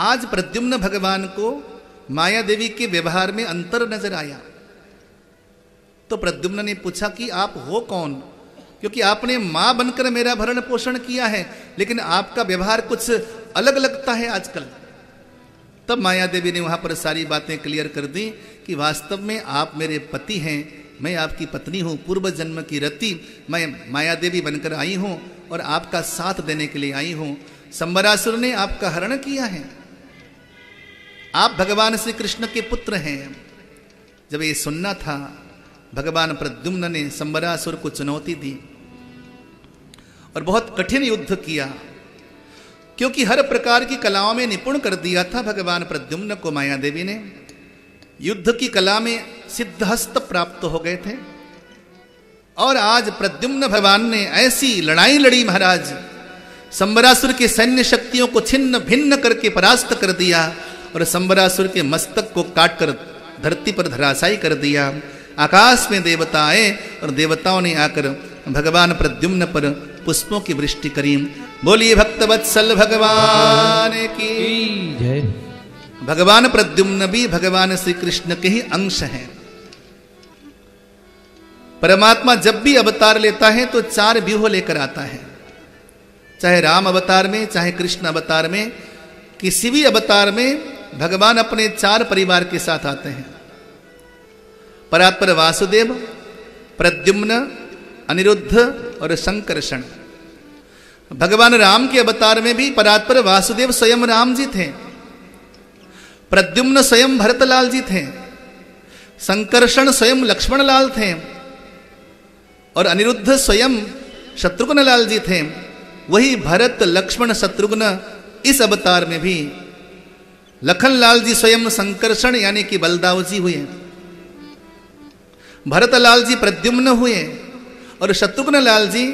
आज प्रद्युम्न भगवान को माया देवी के व्यवहार में अंतर नजर आया। तो प्रद्युम्न ने पूछा कि आप हो कौन, क्योंकि आपने मां बनकर मेरा भरण पोषण किया है, लेकिन आपका व्यवहार कुछ अलग लगता है आजकल। तब माया देवी ने वहां पर सारी बातें क्लियर कर दी कि वास्तव में आप मेरे पति हैं, मैं आपकी पत्नी हूं, पूर्व जन्म की रति मैं माया देवी बनकर आई हूं और आपका साथ देने के लिए आई हूं। संबरासुर ने आपका हरण किया है, आप भगवान श्री कृष्ण के पुत्र हैं। जब ये सुनना था, भगवान प्रद्युम्न ने संबरासुर को चुनौती दी और बहुत कठिन युद्ध किया, क्योंकि हर प्रकार की कलाओं में निपुण कर दिया था भगवान प्रद्युम्न को माया देवी ने। युद्ध की कला में सिद्धहस्त प्राप्त हो गए थे और आज प्रद्युम्न भगवान ने ऐसी लड़ाई लड़ी महाराज, संबरासुर की सैन्य शक्तियों को छिन्न भिन्न करके परास्त कर दिया और संबरासुर के मस्तक को काटकर धरती पर धराशायी कर दिया। आकाश में देवता आए और देवताओं ने आकर भगवान प्रद्युम्न पर पुष्पों की वृष्टि करी। बोलिए भक्तवत्सल भगवान की जय। भगवान प्रद्युम्न भी भगवान श्री कृष्ण के ही अंश हैं। परमात्मा जब भी अवतार लेता है तो 4 व्यूह लेकर आता है, चाहे राम अवतार में, चाहे कृष्ण अवतार में, किसी भी अवतार में भगवान अपने 4 परिवार के साथ आते हैं। परात्पर वासुदेव, प्रद्युम्न, अनिरुद्ध और संकर्षण। भगवान राम के अवतार में भी परात्पर वासुदेव स्वयं राम जी थे, प्रद्युम्न स्वयं भरतलाल जी थे, संकर्षण स्वयं लक्ष्मण लाल थे और अनिरुद्ध स्वयं शत्रुघ्न लाल जी थे। वही भरत, लक्ष्मण, शत्रुघ्न इस अवतार में भी लखन लाल जी स्वयं संकर्षण यानी कि बलदाव जी हुए, भरतलाल जी प्रद्युम्न हुए और शत्रुघ्न लाल जी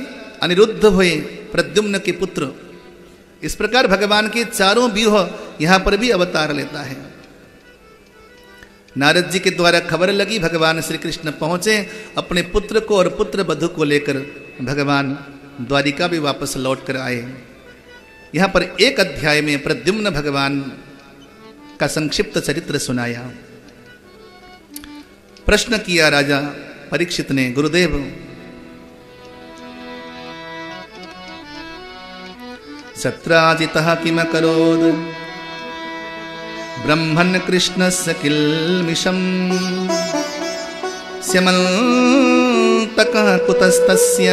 अनिरुद्ध हुए, प्रद्युम्न के पुत्र। इस प्रकार भगवान के 4 व्यूह यहां पर भी अवतार लेता है। नारद जी के द्वारा खबर लगी, भगवान श्री कृष्ण पहुंचे अपने पुत्र को और पुत्र वधु को लेकर भगवान द्वारिका भी वापस लौट कर आए। यहां पर एक अध्याय में प्रद्युम्न भगवान का संक्षिप्त चरित्र सुनाया। प्रश्न किया राजा परीक्षित ने, गुरुदेव सत्राजितः किमकरोद ब्रह्मन् कृष्णस्य किल्मिषम् स्यमन्तकः कुतस्तस्य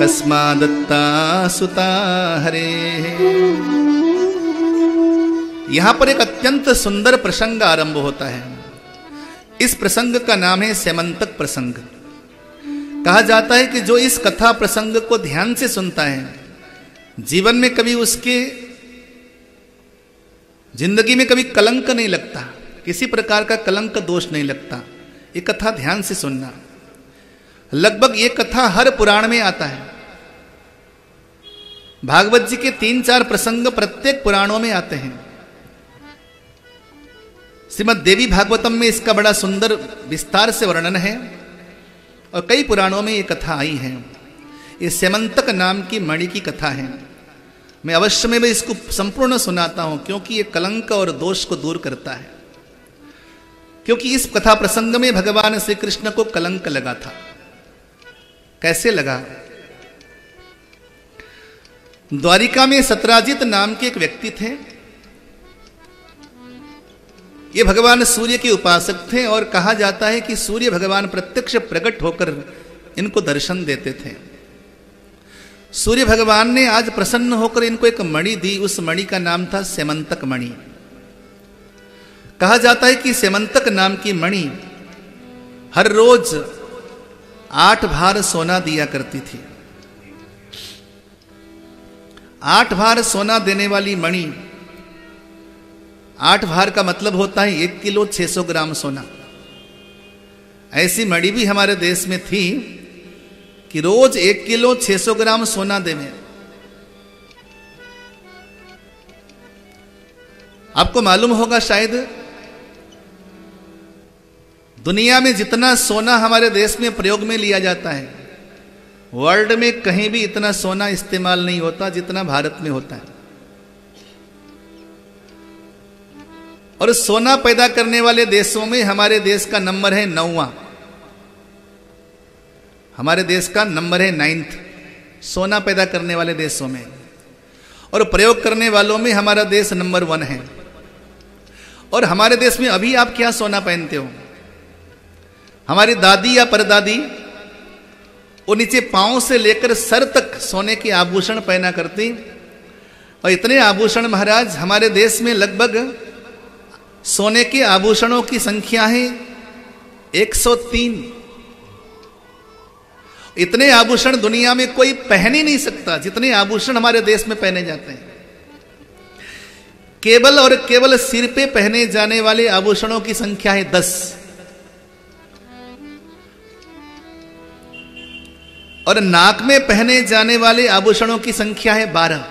कस्मादत्ता सुता हरेः। यहां पर एक अत्यंत सुंदर प्रसंग आरंभ होता है। इस प्रसंग का नाम है स्यमंतक प्रसंग। कहा जाता है कि जो इस कथा प्रसंग को ध्यान से सुनता है, जीवन में कभी उसके जिंदगी में कभी कलंक नहीं लगता, किसी प्रकार का कलंक दोष नहीं लगता। ये कथा ध्यान से सुनना। लगभग ये कथा हर पुराण में आता है। भागवत जी के 3-4 प्रसंग प्रत्येक पुराणों में आते हैं। श्रीमद् देवी भागवतम में इसका बड़ा सुंदर विस्तार से वर्णन है और कई पुराणों में ये कथा आई है। ये स्यमंतक नाम की मणि की कथा है। मैं अवश्य में भी इसको संपूर्ण सुनाता हूं, क्योंकि ये कलंक और दोष को दूर करता है। क्योंकि इस कथा प्रसंग में भगवान श्री कृष्ण को कलंक लगा था। कैसे लगा? द्वारिका में सत्राजित नाम के एक व्यक्ति थे। ये भगवान सूर्य के उपासक थे और कहा जाता है कि सूर्य भगवान प्रत्यक्ष प्रकट होकर इनको दर्शन देते थे। सूर्य भगवान ने आज प्रसन्न होकर इनको एक मणि दी। उस मणि का नाम था स्यमंतक मणि। कहा जाता है कि स्यमंतक नाम की मणि हर रोज 8 भार सोना दिया करती थी। 8 भार सोना देने वाली मणि, 8 भार का मतलब होता है 1 किलो 600 ग्राम सोना। ऐसी मणि भी हमारे देश में थी, कि रोज 1 किलो 600 ग्राम सोना देवे। आपको मालूम होगा शायद दुनिया में जितना सोना हमारे देश में प्रयोग में लिया जाता है, वर्ल्ड में कहीं भी इतना सोना इस्तेमाल नहीं होता जितना भारत में होता है। और सोना पैदा करने वाले देशों में हमारे देश का नंबर है 9वां, हमारे देश का नंबर है 9th सोना पैदा करने वाले देशों में। और प्रयोग करने वालों में हमारा देश नंबर 1 है। और हमारे देश में अभी आप क्या सोना पहनते हो? हमारी दादी या परदादी वो नीचे पांव से लेकर सर तक सोने के आभूषण पहना करती। और इतने आभूषण महाराज, हमारे देश में लगभग सोने के आभूषणों की संख्या है 103। इतने आभूषण दुनिया में कोई पहन ही नहीं सकता जितने आभूषण हमारे देश में पहने जाते हैं। केवल और केवल सिर पे पहने जाने वाले आभूषणों की संख्या है 10। और नाक में पहने जाने वाले आभूषणों की संख्या है 12।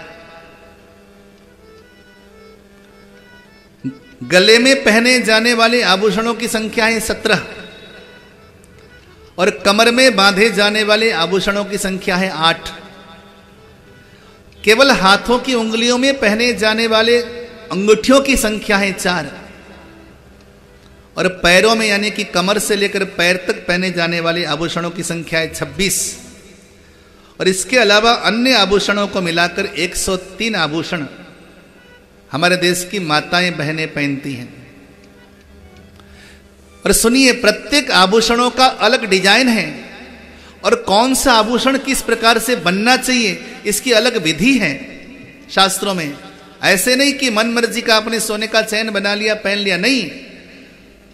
गले में पहने जाने वाले आभूषणों की संख्या है 17। और कमर में बांधे जाने वाले आभूषणों की संख्या है 8। केवल हाथों की उंगलियों में पहने जाने वाले अंगूठियों की संख्या है 4। और पैरों में यानी कि कमर से लेकर पैर तक पहने जाने वाले आभूषणों की संख्या है 26। और इसके अलावा अन्य आभूषणों को मिलाकर 103 आभूषण हमारे देश की माताएं बहनें पहनती हैं। और सुनिए, प्रत्येक आभूषणों का अलग डिजाइन है और कौन सा आभूषण किस प्रकार से बनना चाहिए इसकी अलग विधि है शास्त्रों में। ऐसे नहीं कि मन मर्जी का आपने सोने का चैन बना लिया पहन लिया, नहीं।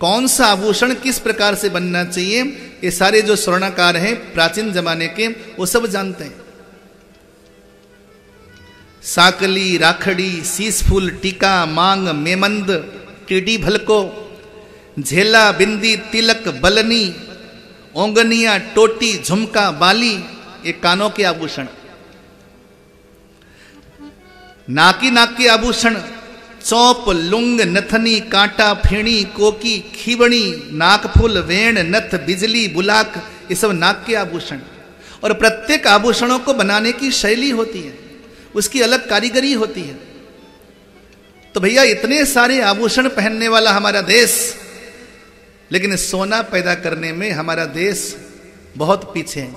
कौन सा आभूषण किस प्रकार से बनना चाहिए ये सारे जो स्वर्णकार हैं प्राचीन जमाने के वो सब जानते हैं। साकली, राखड़ी, शीश फूल, टीका, मांग, मेमंद, टीडी भलको, झेला, बिंदी, तिलक, बलनी, ओंगनिया, टोटी, झुमका, बाली, ये कानों के आभूषण। नाकी नाक के आभूषण, चौप, लुंग, नथनी, कांटा, फेणी, कोकी, खीवणी, नाकफुल, वेण, नथ, बिजली, बुलाक, ये सब नाक के आभूषण। और प्रत्येक आभूषणों को बनाने की शैली होती है, उसकी अलग कारीगरी होती है। तो भैया इतने सारे आभूषण पहनने वाला हमारा देश, लेकिन सोना पैदा करने में हमारा देश बहुत पीछे है।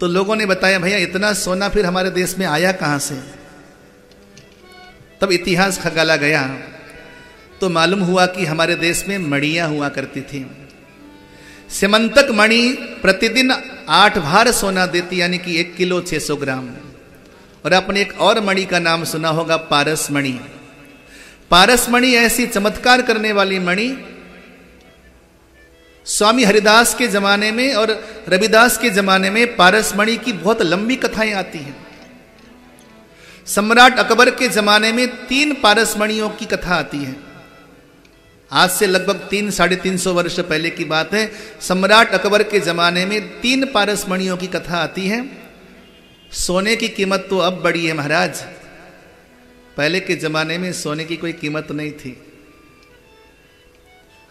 तो लोगों ने बताया भैया इतना सोना फिर हमारे देश में आया कहां से? तब इतिहास खगाला गया तो मालूम हुआ कि हमारे देश में मणियां हुआ करती थी। सिमंतक मणि प्रतिदिन 8 भार सोना देती, यानी कि 1 किलो 600 ग्राम। और आपने एक और मणि का नाम सुना होगा, पारस मणि। पारस मणि ऐसी चमत्कार करने वाली मणि स्वामी हरिदास के जमाने में और रविदास के जमाने में पारस मणि की बहुत लंबी कथाएं आती हैं। सम्राट अकबर के जमाने में 3 पारस मणियों की कथा आती है। आज से लगभग 300-350 वर्ष पहले की बात है। सम्राट अकबर के जमाने में 3 पारस मणियों की कथा आती है। सोने की कीमत तो अब बढ़ी है महाराज, पहले के जमाने में सोने की कोई कीमत नहीं थी।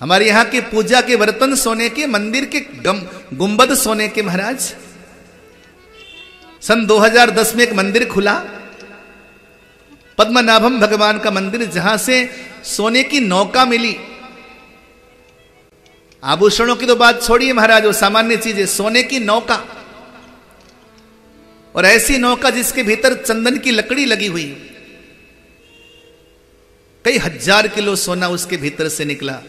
हमारे यहां के पूजा के बर्तन सोने के, मंदिर के गुंबद सोने के महाराज। सन 2010 में एक मंदिर खुला, पद्मनाभम भगवान का मंदिर, जहां से सोने की नौका मिली। आभूषणों की तो बात छोड़िए महाराज, वो सामान्य चीज है, सोने की नौका। और ऐसी नौका जिसके भीतर चंदन की लकड़ी लगी हुई, कई 1000 किलो सोना उसके भीतर से निकला।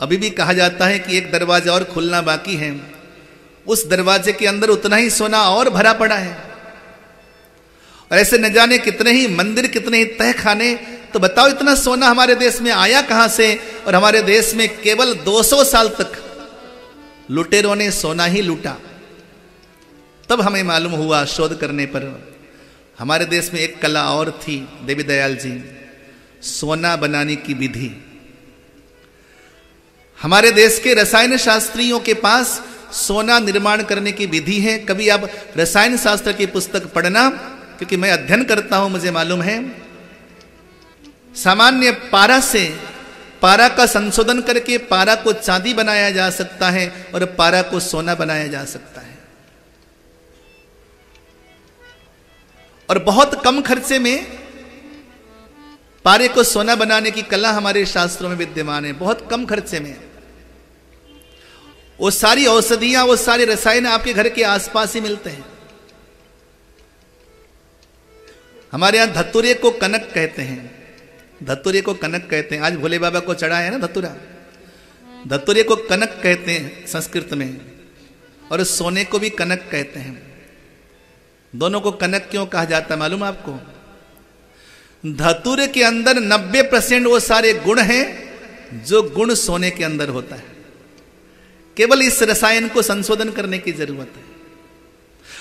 अभी भी कहा जाता है कि एक दरवाजा और खुलना बाकी है, उस दरवाजे के अंदर उतना ही सोना और भरा पड़ा है। और ऐसे न जाने कितने ही मंदिर, कितने ही तहखाने। तो बताओ इतना सोना हमारे देश में आया कहां से? और हमारे देश में केवल 200 साल तक लुटेरों ने सोना ही लूटा। तब हमें मालूम हुआ शोध करने पर, हमारे देश में एक कला और थी देवी दयाल जी, सोना बनाने की विधि। हमारे देश के रसायन शास्त्रियों के पास सोना निर्माण करने की विधि है। कभी आप रसायन शास्त्र की पुस्तक पढ़ना, क्योंकि मैं अध्ययन करता हूं, मुझे मालूम है। सामान्य पारा से पारा का संशोधन करके पारा को चांदी बनाया जा सकता है और पारा को सोना बनाया जा सकता है। और बहुत कम खर्चे में पारे को सोना बनाने की कला हमारे शास्त्रों में विद्यमान है, बहुत कम खर्चे में। वो सारी औषधियां, वो सारे रसायन आपके घर के आसपास ही मिलते हैं। हमारे यहां धतूरे को कनक कहते हैं, धतूरे को कनक कहते हैं। आज भोले बाबा को चढ़ाया है ना धतूरा, धतूरे को कनक कहते हैं संस्कृत में, और सोने को भी कनक कहते हैं। दोनों को कनक क्यों कहा जाता है मालूम आपको? धतूरे के अंदर 90% वो सारे गुण हैं जो गुण सोने के अंदर होता है। केवल इस रसायन को संशोधन करने की जरूरत है।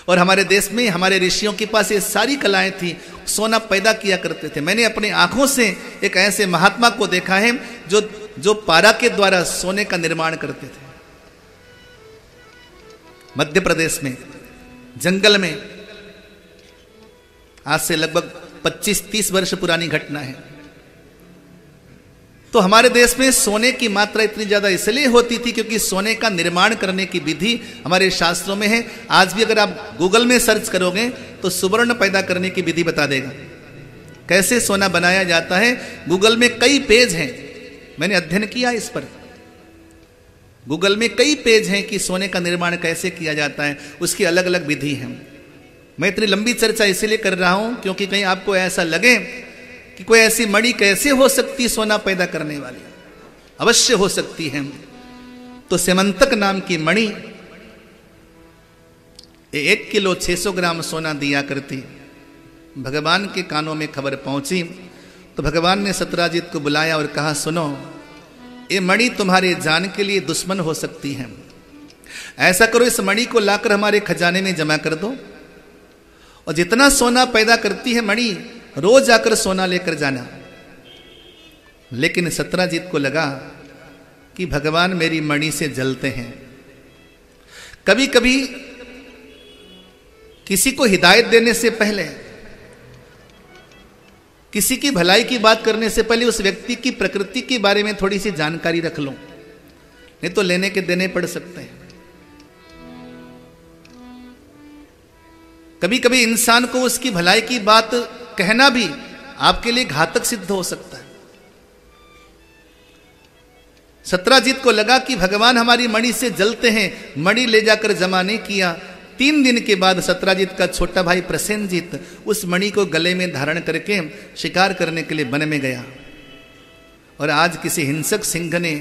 और हमारे देश में हमारे ऋषियों के पास ये सारी कलाएं थी, सोना पैदा किया करते थे। मैंने अपनी आंखों से एक ऐसे महात्मा को देखा है जो पारा के द्वारा सोने का निर्माण करते थे। मध्य प्रदेश में जंगल में, आज से लगभग 25-30 वर्ष पुरानी घटना है। तो हमारे देश में सोने की मात्रा इतनी ज्यादा इसलिए होती थी क्योंकि सोने का निर्माण करने की विधि हमारे शास्त्रों में है। आज भी अगर आप गूगल में सर्च करोगे तो सुवर्ण पैदा करने की विधि बता देगा, कैसे सोना बनाया जाता है। गूगल में कई पेज हैं, मैंने अध्ययन किया इस पर। गूगल में कई पेज हैं कि सोने का निर्माण कैसे किया जाता है, उसकी अलग अलग विधि है। मैं इतनी लंबी चर्चा इसलिए कर रहा हूं क्योंकि कहीं आपको ऐसा लगे कि कोई ऐसी मणि कैसे हो सकती सोना पैदा करने वाली। अवश्य हो सकती है। तो सेमंतक नाम की मणि 1 किलो 600 ग्राम सोना दिया करती। भगवान के कानों में खबर पहुंची तो भगवान ने सतराजीत को बुलाया और कहा, सुनो, ये मणि तुम्हारे जान के लिए दुश्मन हो सकती है। ऐसा करो, इस मणि को लाकर हमारे खजाने में जमा कर दो, और जितना सोना पैदा करती है मणि, रोज आकर सोना लेकर जाना। लेकिन सतराजीत को लगा कि भगवान मेरी मणि से जलते हैं। कभी कभी किसी को हिदायत देने से पहले, किसी की भलाई की बात करने से पहले उस व्यक्ति की प्रकृति के बारे में थोड़ी सी जानकारी रख लो, नहीं तो लेने के देने पड़ सकते हैं। कभी कभी इंसान को उसकी भलाई की बात कहना भी आपके लिए घातक सिद्ध हो सकता है। सतराजीत को लगा कि भगवान हमारी मणि से जलते हैं, मणि ले जाकर जमा नहीं किया। 3 दिन के बाद सतराजीत का छोटा भाई प्रसेनजीत उस मणि को गले में धारण करके शिकार करने के लिए वन में गया, और आज किसी हिंसक सिंह ने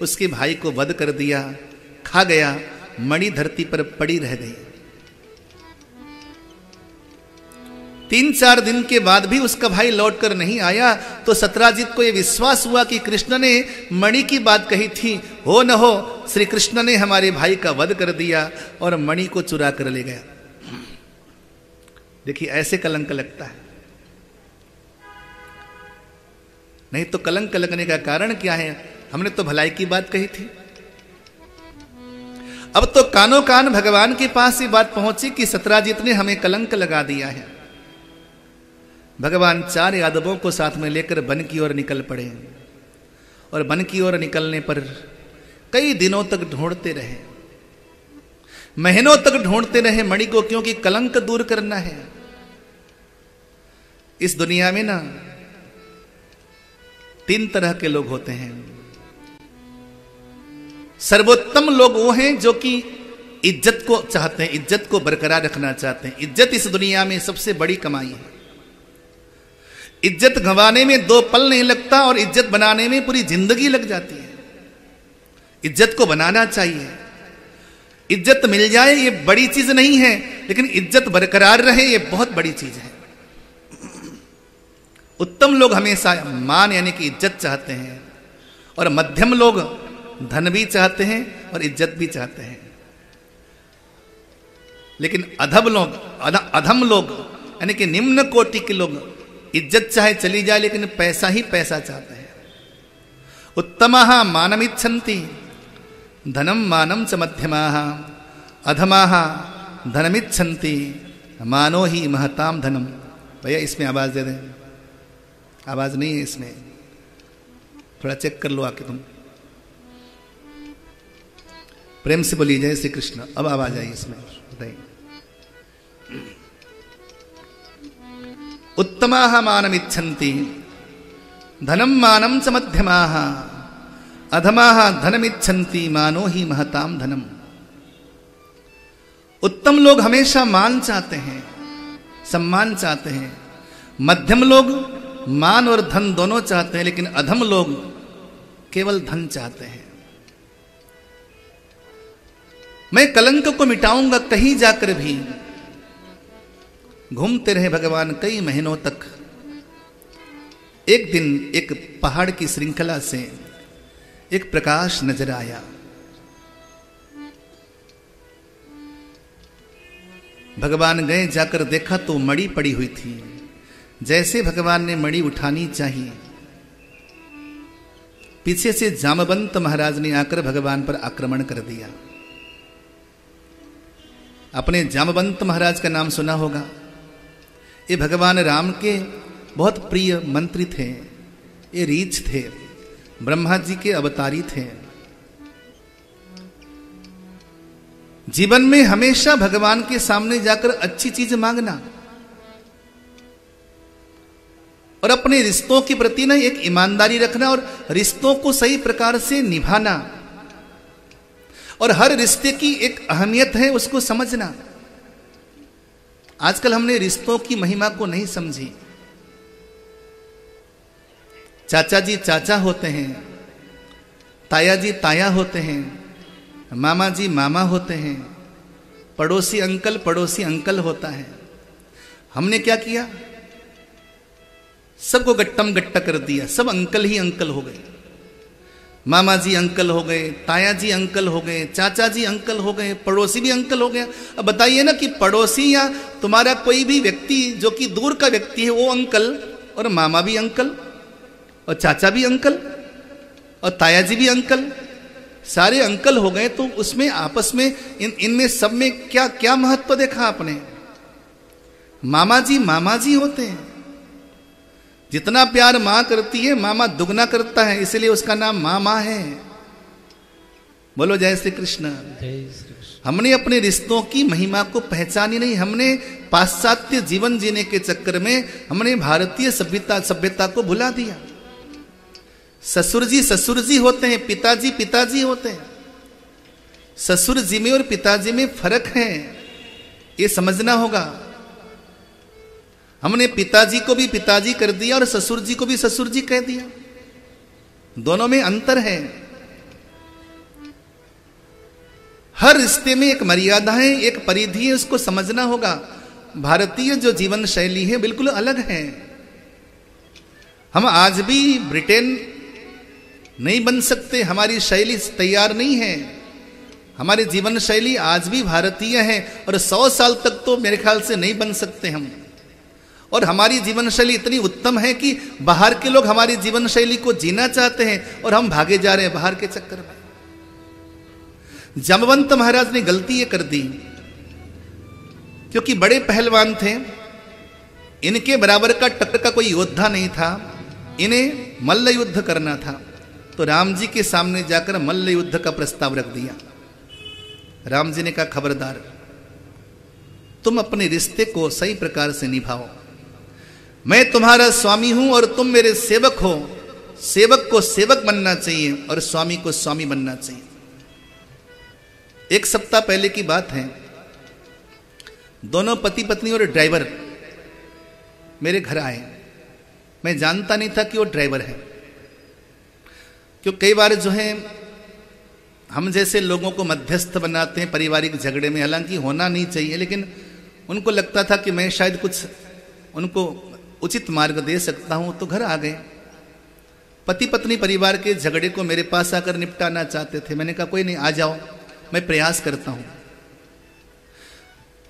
उसके भाई को वध कर दिया, खा गया। मणि धरती पर पड़ी रह गई। 3-4 दिन के बाद भी उसका भाई लौटकर नहीं आया तो सतराजीत को यह विश्वास हुआ कि कृष्ण ने मणि की बात कही थी, हो न हो श्री कृष्ण ने हमारे भाई का वध कर दिया और मणि को चुरा कर ले गया। देखिए, ऐसे कलंक लगता है। नहीं तो कलंक लगने का कारण क्या है? हमने तो भलाई की बात कही थी। अब तो कानों कान भगवान के पास ये बात पहुंची कि सतराजीत ने हमें कलंक लगा दिया है। भगवान 4 यादवों को साथ में लेकर वन की ओर निकल पड़े, और वन की ओर निकलने पर कई दिनों तक ढूंढते रहे, महीनों तक ढूंढते रहे मणि को, क्योंकि कलंक दूर करना है। इस दुनिया में ना 3 तरह के लोग होते हैं। सर्वोत्तम लोग वो हैं जो कि इज्जत को चाहते हैं, इज्जत को बरकरार रखना चाहते हैं। इज्जत इस दुनिया में सबसे बड़ी कमाई है। इज्जत गंवाने में 2 पल नहीं लगता और इज्जत बनाने में पूरी जिंदगी लग जाती है। इज्जत को बनाना चाहिए। इज्जत मिल जाए ये बड़ी चीज नहीं है, लेकिन इज्जत बरकरार रहे ये बहुत बड़ी चीज है। उत्तम लोग हमेशा मान यानी कि इज्जत चाहते हैं, और मध्यम लोग धन भी चाहते हैं और इज्जत भी चाहते हैं। लेकिन अधम लोग यानी कि निम्न कोटि के लोग इज्जत चाहे चली जाए लेकिन पैसा ही पैसा चाहते हैं। उत्तमाः मानमिच्छन्ति धनम मानम च मध्यमाः अधमाः धनमिच्छन्ति मानो ही महताम धनम। भैया इसमें आवाज दे दें, आवाज नहीं है इसमें, थोड़ा चेक कर लो आके तुम, प्रेम से बोलिए जय श्री कृष्ण। अब आवाज आई इसमें, बताइए। उत्तमाः मानमिच्छन्ति धनम मानम च मध्यमाः अधमाः धनमिच्छन्ति मानो ही महताम धनम। उत्तम लोग हमेशा मान चाहते हैं, सम्मान चाहते हैं। मध्यम लोग मान और धन दोनों चाहते हैं, लेकिन अधम लोग केवल धन चाहते हैं। मैं कलंक को मिटाऊंगा कहीं जाकर भी। घूमते रहे भगवान कई महीनों तक। एक दिन एक पहाड़ की श्रृंखला से एक प्रकाश नजर आया। भगवान गए, जाकर देखा तो मणि पड़ी हुई थी। जैसे भगवान ने मणि उठानी चाहिए, पीछे से जामवंत महाराज ने आकर भगवान पर आक्रमण कर दिया। अपने जामवंत महाराज का नाम सुना होगा। ये भगवान राम के बहुत प्रिय मंत्री थे, ये रीछ थे, ब्रह्मा जी के अवतारी थे। जीवन में हमेशा भगवान के सामने जाकर अच्छी चीज मांगना और अपने रिश्तों के प्रति ना एक ईमानदारी रखना और रिश्तों को सही प्रकार से निभाना और हर रिश्ते की एक अहमियत है उसको समझना। आजकल हमने रिश्तों की महिमा को नहीं समझी। चाचा जी चाचा होते हैं, ताया जी ताया होते हैं, मामा जी मामा होते हैं, पड़ोसी अंकल होता है। हमने क्या किया? सबको गट्टम गट्टा कर दिया, सब अंकल ही अंकल हो गए। मामा जी अंकल हो गए, ताया जी अंकल हो गए, चाचा जी अंकल हो गए, पड़ोसी भी अंकल हो गया। अब बताइए ना कि पड़ोसी या तुम्हारा कोई भी व्यक्ति जो कि दूर का व्यक्ति है वो अंकल, और मामा भी अंकल, और चाचा भी अंकल, और ताया जी भी अंकल, सारे अंकल हो गए। तो उसमें आपस में इनमें सब में क्या क्या महत्व देखा आपने? मामा जी होते हैं। जितना प्यार मां करती है मामा दुगना करता है, इसलिए उसका नाम मामा है। बोलो जय श्री कृष्ण। हमने अपने रिश्तों की महिमा को पहचानी नहीं। हमने पाश्चात्य जीवन जीने के चक्कर में हमने भारतीय सभ्यता को भुला दिया। ससुर जी होते हैं, पिताजी होते हैं। ससुर जी में और पिताजी में फर्क है, ये समझना होगा। हमने पिताजी को भी पिताजी कर दिया और ससुर जी को भी ससुर जी कह दिया। दोनों में अंतर है। हर रिश्ते में एक मर्यादा है, एक परिधि है, उसको समझना होगा। भारतीय जो जीवन शैली है बिल्कुल अलग है। हम आज भी ब्रिटेन नहीं बन सकते, हमारी शैली तैयार नहीं है। हमारी जीवन शैली आज भी भारतीय है और 100 साल तक तो मेरे ख्याल से नहीं बन सकते हम। और हमारी जीवन शैली इतनी उत्तम है कि बाहर के लोग हमारी जीवन शैली को जीना चाहते हैं और हम भागे जा रहे हैं बाहर के चक्कर में। जामवंत महाराज ने गलती ये कर दी, क्योंकि बड़े पहलवान थे, इनके बराबर का टक्कर का कोई योद्धा नहीं था, इन्हें मल्ल युद्ध करना था। तो राम जी के सामने जाकर मल्ल युद्ध का प्रस्ताव रख दिया। राम जी ने कहा खबरदार, तुम अपने रिश्ते को सही प्रकार से निभाओ। मैं तुम्हारा स्वामी हूं और तुम मेरे सेवक हो। सेवक को सेवक बनना चाहिए और स्वामी को स्वामी बनना चाहिए। 1 सप्ताह पहले की बात है, दोनों पति पत्नी और ड्राइवर मेरे घर आए। मैं जानता नहीं था कि वो ड्राइवर है, क्योंकि कई बार जो है हम जैसे लोगों को मध्यस्थ बनाते हैं पारिवारिक झगड़े में, हालांकि होना नहीं चाहिए, लेकिन उनको लगता था कि मैं शायद कुछ उनको उचित मार्ग दे सकता हूं, तो घर आ गए। पति पत्नी परिवार के झगड़े को मेरे पास आकर निपटाना चाहते थे। मैंने कहा कोई नहीं, आ जाओ, मैं प्रयास करता हूं।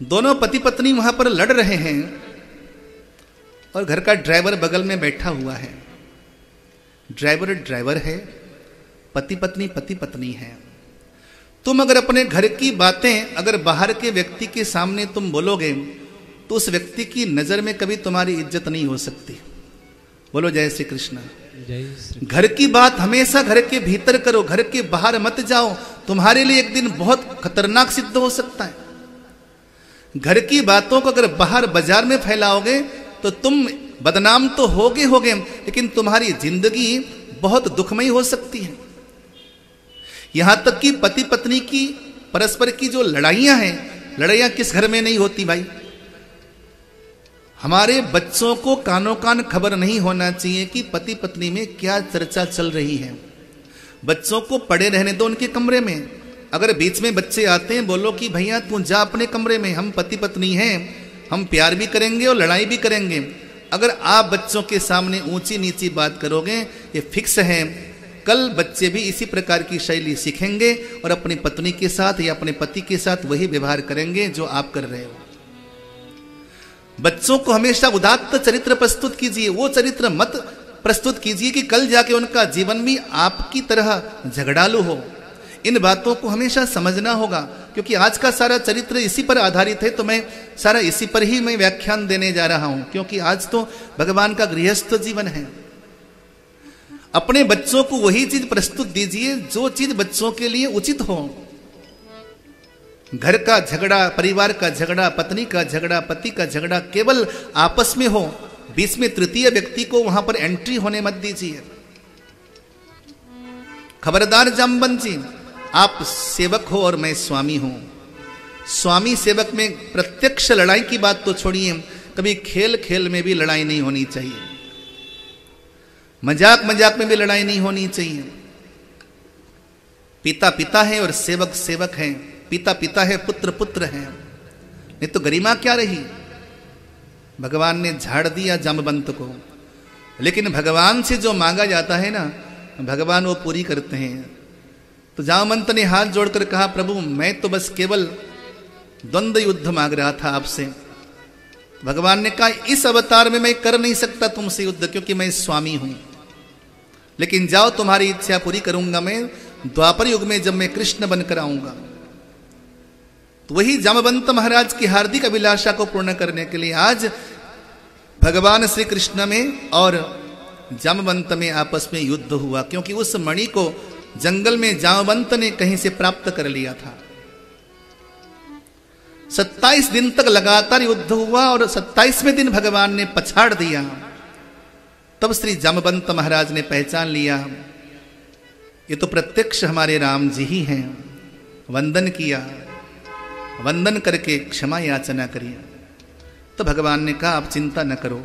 दोनों पति पत्नी वहां पर लड़ रहे हैं और घर का ड्राइवर बगल में बैठा हुआ है। ड्राइवर है, पति पत्नी है। तुम अगर अपने घर की बातें अगर बाहर के व्यक्ति के सामने तुम बोलोगे तो उस व्यक्ति की नजर में कभी तुम्हारी इज्जत नहीं हो सकती। बोलो जय श्री कृष्ण। घर की बात हमेशा घर के भीतर करो, घर के बाहर मत जाओ, तुम्हारे लिए एक दिन बहुत खतरनाक सिद्ध हो सकता है। घर की बातों को अगर बाहर बाजार में फैलाओगे तो तुम बदनाम तो होगे, लेकिन तुम्हारी जिंदगी बहुत दुखमयी हो सकती है। यहां तक कि पति पत्नी की परस्पर की जो लड़ाइयां हैं, लड़ाइयां किस घर में नहीं होती भाई। हमारे बच्चों को कानों कान खबर नहीं होना चाहिए कि पति पत्नी में क्या चर्चा चल रही है। बच्चों को पड़े रहने दो उनके कमरे में। अगर बीच में बच्चे आते हैं, बोलो कि भैया तू जा अपने कमरे में, हम पति पत्नी हैं, हम प्यार भी करेंगे और लड़ाई भी करेंगे। अगर आप बच्चों के सामने ऊंची नीची बात करोगे, ये फिक्स है, कल बच्चे भी इसी प्रकार की शैली सीखेंगे और अपनी पत्नी के साथ या अपने पति के साथ वही व्यवहार करेंगे जो आप कर रहे हो। बच्चों को हमेशा उदात्त चरित्र प्रस्तुत कीजिए, वो चरित्र मत प्रस्तुत कीजिए कि कल जाके उनका जीवन भी आपकी तरह झगड़ालू हो। इन बातों को हमेशा समझना होगा, क्योंकि आज का सारा चरित्र इसी पर आधारित है। तो मैं सारा इसी पर ही मैं व्याख्यान देने जा रहा हूं, क्योंकि आज तो भगवान का गृहस्थ जीवन है। अपने बच्चों को वही चीज प्रस्तुत दीजिए जो चीज बच्चों के लिए उचित हो। घर का झगड़ा, परिवार का झगड़ा, पत्नी का झगड़ा, पति का झगड़ा केवल आपस में हो, बीच में तृतीय व्यक्ति को वहां पर एंट्री होने मत दीजिए। खबरदार जामवंत जी, आप सेवक हो और मैं स्वामी हूं। स्वामी सेवक में प्रत्यक्ष लड़ाई की बात तो छोड़िए, कभी खेल खेल में भी लड़ाई नहीं होनी चाहिए, मजाक मजाक में भी लड़ाई नहीं होनी चाहिए। पिता पिता है और सेवक सेवक है, पिता पिता है, पुत्र पुत्र है, नहीं तो गरिमा क्या रही। भगवान ने झाड़ दिया जामवंत को, लेकिन भगवान से जो मांगा जाता है ना, भगवान वो पूरी करते हैं। तो जामवंत ने हाथ जोड़कर कहा, प्रभु मैं तो बस केवल द्वंद्व युद्ध मांग रहा था आपसे। भगवान ने कहा, इस अवतार में मैं कर नहीं सकता तुमसे युद्ध, क्योंकि मैं स्वामी हूं, लेकिन जाओ तुम्हारी इच्छा पूरी करूंगा मैं द्वापर युग में, जब मैं कृष्ण बनकर आऊंगा। तो वही जामवंत महाराज की हार्दिक अभिलाषा को पूर्ण करने के लिए आज भगवान श्री कृष्ण में और जामवंत में आपस में युद्ध हुआ, क्योंकि उस मणि को जंगल में जामवंत ने कहीं से प्राप्त कर लिया था। 27 दिन तक लगातार युद्ध हुआ और 27वें दिन भगवान ने पछाड़ दिया। तब श्री जामवंत महाराज ने पहचान लिया, ये तो प्रत्यक्ष हमारे राम जी ही हैं। वंदन किया, वंदन करके क्षमा याचना करिए। तो भगवान ने कहा, आप चिंता न करो,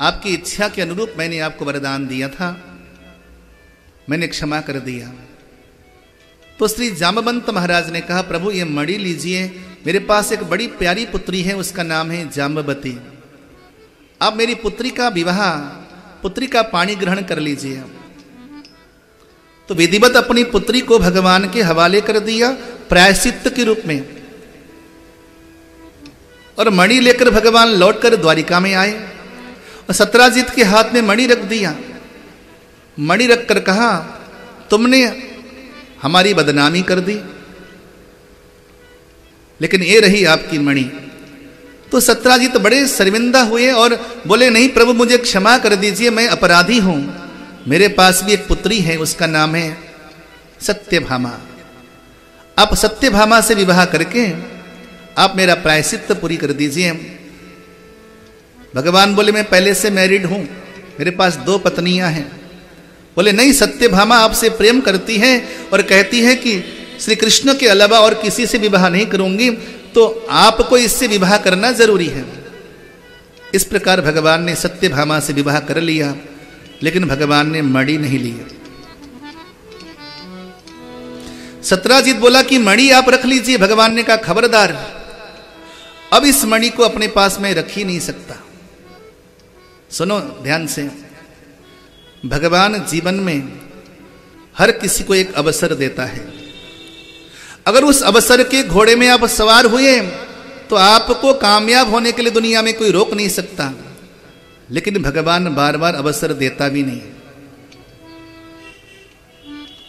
आपकी इच्छा के अनुरूप मैंने आपको वरदान दिया था, मैंने क्षमा कर दिया। तो श्री जामवंत महाराज ने कहा, प्रभु ये मणि लीजिए, मेरे पास एक बड़ी प्यारी पुत्री है, उसका नाम है जाम्बवती। आप मेरी पुत्री का विवाह, पुत्री का पाणी ग्रहण कर लीजिए। तो विधिवत अपनी पुत्री को भगवान के हवाले कर दिया प्रायश्चित के रूप में, और मणि लेकर भगवान लौटकर द्वारिका में आए और सत्राजित के हाथ में मणि रख दिया। मणि रखकर कहा, तुमने हमारी बदनामी कर दी, लेकिन ये रही आपकी मणि। तो सत्राजित बड़े शर्मिंदा हुए और बोले, नहीं प्रभु मुझे क्षमा कर दीजिए, मैं अपराधी हूं, मेरे पास भी एक पुत्री है, उसका नाम है सत्यभामा। आप सत्यभामा से विवाह करके आप मेरा प्रायश्चित पूरी कर दीजिए। भगवान बोले, मैं पहले से मैरिड हूं, मेरे पास 2 पत्नियां हैं। बोले, नहीं, सत्यभामा आपसे प्रेम करती है और कहती है कि श्री कृष्ण के अलावा और किसी से विवाह नहीं करूंगी, तो आपको इससे विवाह करना जरूरी है। इस प्रकार भगवान ने सत्यभामा से विवाह कर लिया, लेकिन भगवान ने मणि नहीं ली। सत्राजित बोला कि मणि आप रख लीजिए। भगवान ने कहा, खबरदार, अब इस मणि को अपने पास में रख ही नहीं सकता। सुनो ध्यान से, भगवान जीवन में हर किसी को एक अवसर देता है। अगर उस अवसर के घोड़े में आप सवार हुए तो आपको कामयाब होने के लिए दुनिया में कोई रोक नहीं सकता, लेकिन भगवान बार बार अवसर देता भी नहीं।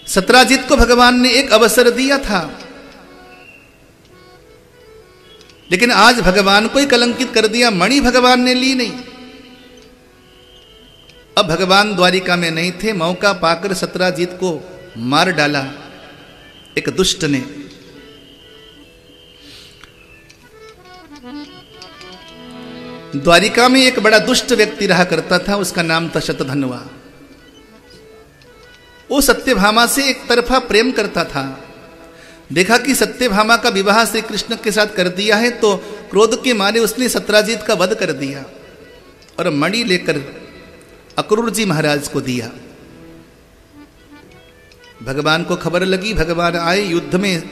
सत्राजित को भगवान ने एक अवसर दिया था, लेकिन आज भगवान को ही कलंकित कर दिया। मणि भगवान ने ली नहीं। अब भगवान द्वारिका में नहीं थे, मौका पाकर सत्राजित को मार डाला एक दुष्ट ने। द्वारिका में एक बड़ा दुष्ट व्यक्ति रहा करता था, उसका नाम था शतधन्वा। वो सत्यभामा से एक तरफा प्रेम करता था। देखा कि सत्यभामा का विवाह श्री कृष्ण के साथ कर दिया है, तो क्रोध के मारे उसने सत्राजित का वध कर दिया और मणि लेकर अक्रूर जी महाराज को दिया। भगवान को खबर लगी, भगवान आए, युद्ध में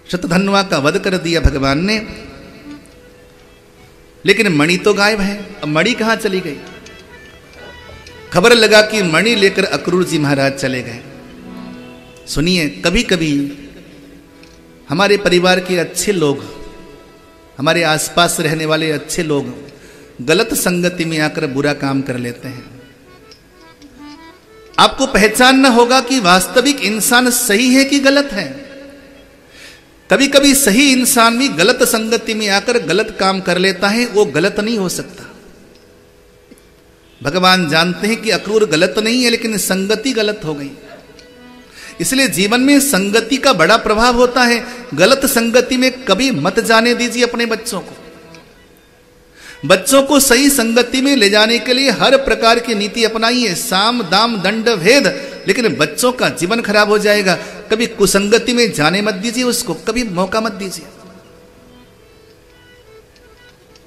शतधन्वा का वध कर दिया भगवान ने, लेकिन मणि तो गायब है। अब मणि कहां चली गई? खबर लगा कि मणि लेकर अक्रूर जी महाराज चले गए। सुनिए, कभी कभी हमारे परिवार के अच्छे लोग, हमारे आसपास रहने वाले अच्छे लोग गलत संगति में आकर बुरा काम कर लेते हैं। आपको पहचानना होगा कि वास्तविक इंसान सही है कि गलत है। कभी कभी सही इंसान भी गलत संगति में आकर गलत काम कर लेता है, वो गलत नहीं हो सकता। भगवान जानते हैं कि अक्रूर गलत नहीं है, लेकिन संगति गलत हो गई। इसलिए जीवन में संगति का बड़ा प्रभाव होता है। गलत संगति में कभी मत जाने दीजिए अपने बच्चों को। बच्चों को सही संगति में ले जाने के लिए हर प्रकार की नीति अपनाइए, साम दाम दंड भेद, लेकिन बच्चों का जीवन खराब हो जाएगा। कभी कुसंगति में जाने मत दीजिए उसको, कभी मौका मत दीजिए।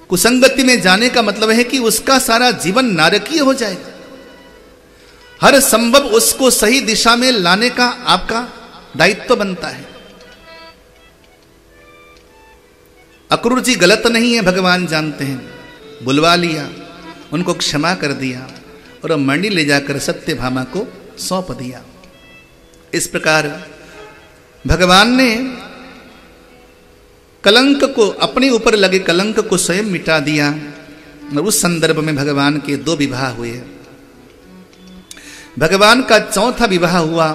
कुसंगति में जाने का मतलब है कि उसका सारा जीवन नारकीय हो जाएगा। हर संभव उसको सही दिशा में लाने का आपका दायित्व बनता है। अक्रूर जी गलत नहीं है, भगवान जानते हैं। बुलवा लिया, उनको क्षमा कर दिया और मणि ले जाकर सत्यभामा को सौंप दिया। इस प्रकार भगवान ने कलंक को, अपने ऊपर लगे कलंक को स्वयं मिटा दिया। और उस संदर्भ में भगवान के 2 विवाह हुए। भगवान का चौथा विवाह हुआ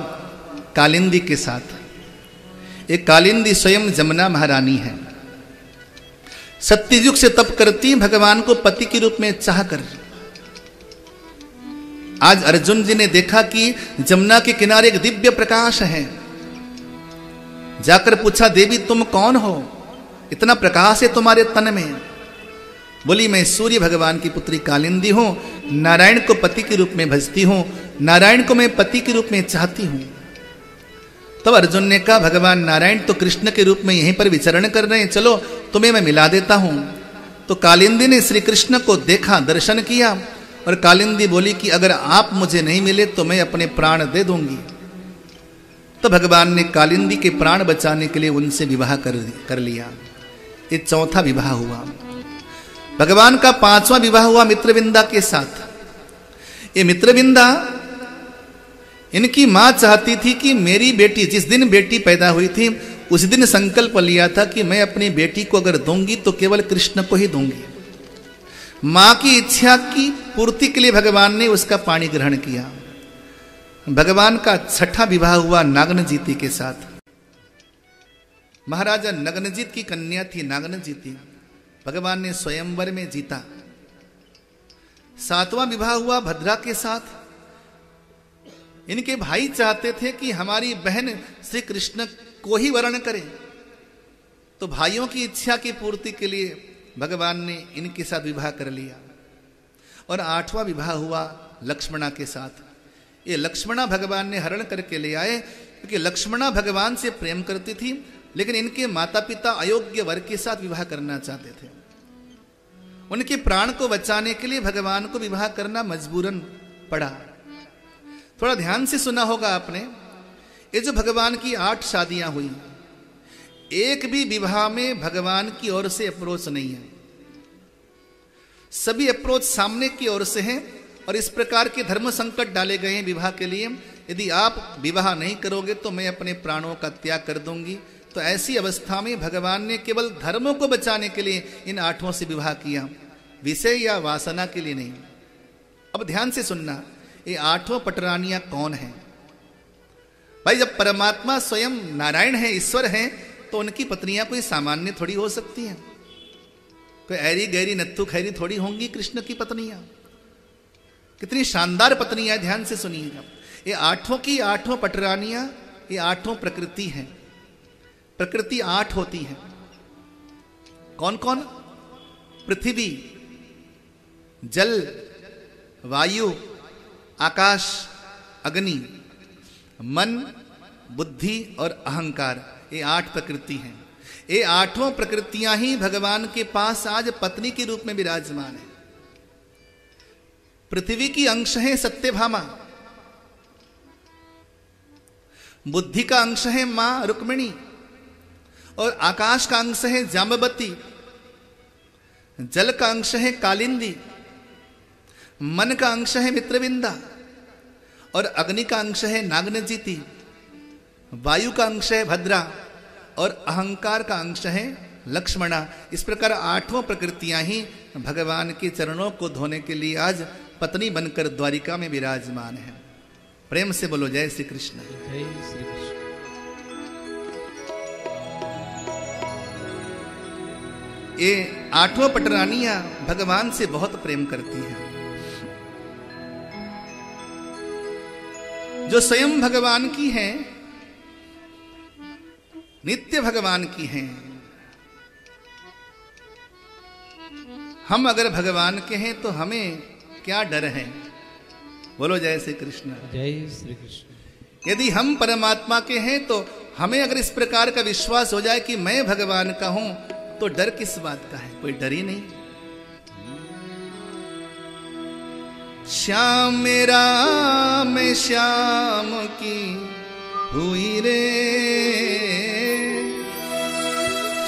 कालिंदी के साथ। एक कालिंदी स्वयं जमुना महारानी है। सत्ययुग से तप करती भगवान को पति के रूप में चाहकर। आज अर्जुन जी ने देखा कि जमुना के किनारे एक दिव्य प्रकाश है। जाकर पूछा, देवी तुम कौन हो, इतना प्रकाश है तुम्हारे तन में? बोली, मैं सूर्य भगवान की पुत्री कालिंदी हूं, नारायण को पति के रूप में भजती हूं, नारायण को मैं पति के रूप में चाहती हूं। तब अर्जुन ने कहा, भगवान नारायण तो कृष्ण के रूप में यहीं पर विचरण कर रहे हैं, चलो तुम्हें मैं मिला देता हूं। तो कालिंदी ने श्री कृष्ण को देखा, दर्शन किया, और कालिंदी बोली कि अगर आप मुझे नहीं मिले तो मैं अपने प्राण दे दूंगी। तो भगवान ने कालिंदी के प्राण बचाने के लिए उनसे विवाह कर लिया। ये चौथा विवाह हुआ। भगवान का 5वां विवाह हुआ मित्रविंदा के साथ। ये मित्रविंदा, इनकी मां चाहती थी कि मेरी बेटी, जिस दिन बेटी पैदा हुई थी उस दिन संकल्प लिया था कि मैं अपनी बेटी को अगर दूंगी तो केवल कृष्ण को ही दूंगी। मां की इच्छा की पूर्ति के लिए भगवान ने उसका पाणी ग्रहण किया। भगवान का 6ठा विवाह हुआ नागनजीती के साथ। महाराजा नग्नजीत की कन्या थी नागनजीती। भगवान ने स्वयंवर में जीता। 7वां विवाह हुआ भद्रा के साथ। इनके भाई चाहते थे कि हमारी बहन श्री कृष्ण को ही वर्ण करे, तो भाइयों की इच्छा की पूर्ति के लिए भगवान ने इनके साथ विवाह कर लिया। और 8वां विवाह हुआ लक्ष्मणा के साथ। ये लक्ष्मणा भगवान ने हरण करके ले आए, क्योंकि लक्ष्मणा भगवान से प्रेम करती थी, लेकिन इनके माता पिता अयोग्य वर के साथ विवाह करना चाहते थे। उनके प्राण को बचाने के लिए भगवान को विवाह करना मजबूरन पड़ा। थोड़ा ध्यान से सुना होगा आपने, ये जो भगवान की 8 शादियां हुई, एक भी विवाह में भगवान की ओर से अप्रोच नहीं है। सभी अप्रोच सामने की ओर से हैं। और इस प्रकार के धर्म संकट डाले गए हैं विवाह के लिए, यदि आप विवाह नहीं करोगे तो मैं अपने प्राणों का त्याग कर दूंगी। तो ऐसी अवस्था में भगवान ने केवल धर्मों को बचाने के लिए इन 8 से विवाह किया, विषय या वासना के लिए नहीं। अब ध्यान से सुनना, ये 8 पटरानियां कौन है? भाई जब परमात्मा स्वयं नारायण है, ईश्वर है, तो उनकी पत्नियां कोई सामान्य थोड़ी हो सकती हैं। कोई ऐरी गहरी नत्थु खैरी थोड़ी होंगी कृष्ण की पत्नियां। कितनी शानदार पत्नियां, ध्यान से सुनिएगा। ये आठों की आठों पटरानियां, ये आठों प्रकृति हैं। प्रकृति 8 होती हैं। कौन कौन? पृथ्वी, जल, वायु, आकाश, अग्नि, मन, बुद्धि और अहंकार, ये 8 प्रकृति हैं। ये आठों प्रकृतियां ही भगवान के पास आज पत्नी के रूप में विराजमान है। पृथ्वी की अंश है सत्यभामा, बुद्धि का अंश है मां रुक्मिणी, और आकाश का अंश है जाम्बवती, जल का अंश है कालिंदी, मन का अंश है मित्रविंदा, और अग्नि का अंश है नागनजीति, वायु का अंश है भद्रा, और अहंकार का अंश है लक्ष्मणा। इस प्रकार आठों प्रकृतियां ही भगवान के चरणों को धोने के लिए आज पत्नी बनकर द्वारिका में विराजमान है। प्रेम से बोलो जय श्री कृष्ण। जय श्री कृष्ण। ये आठों पटरानियां भगवान से बहुत प्रेम करती हैं। जो स्वयं भगवान की हैं, नित्य भगवान की हैं। हम अगर भगवान के हैं तो हमें क्या डर है? बोलो जय श्री कृष्ण। जय श्री कृष्ण। यदि हम परमात्मा के हैं तो हमें अगर इस प्रकार का विश्वास हो जाए कि मैं भगवान का हूं, तो डर किस बात का है? कोई डर ही नहीं। श्याम मेरा मैं श्याम की हुई रे,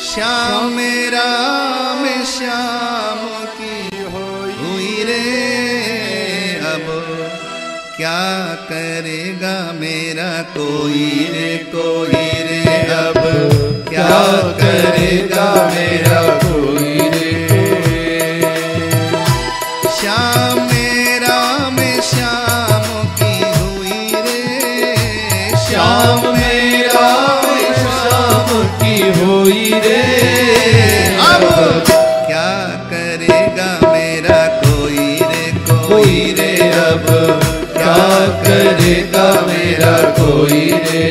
श्याम मेरा मैं श्याम की हुई रे, अब क्या करेगा मेरा कोई रे, कोई रे, अब क्या करेगा मेरा कोई रे। श्याम मेरा मैं श्याम की हुई रे, श्याम मेरा मैं श्याम की हुई रे, अब क्या करेगा मेरा कोई रे, कोई रे, अब क्या करेगा मेरा कोई रे।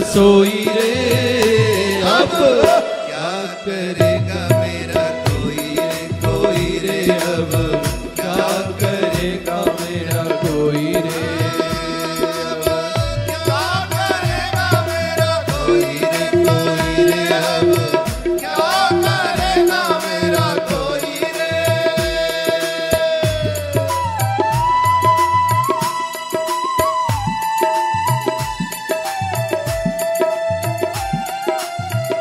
सोई रे, अब क्या करेगा मेरा कोई रे, कोई रे, अब क्या करेगा मेरा कोई रे, अब क्या करेगा मेरा कोई रे, कोई रे, अब क्या करेगा मेरा कोई रे।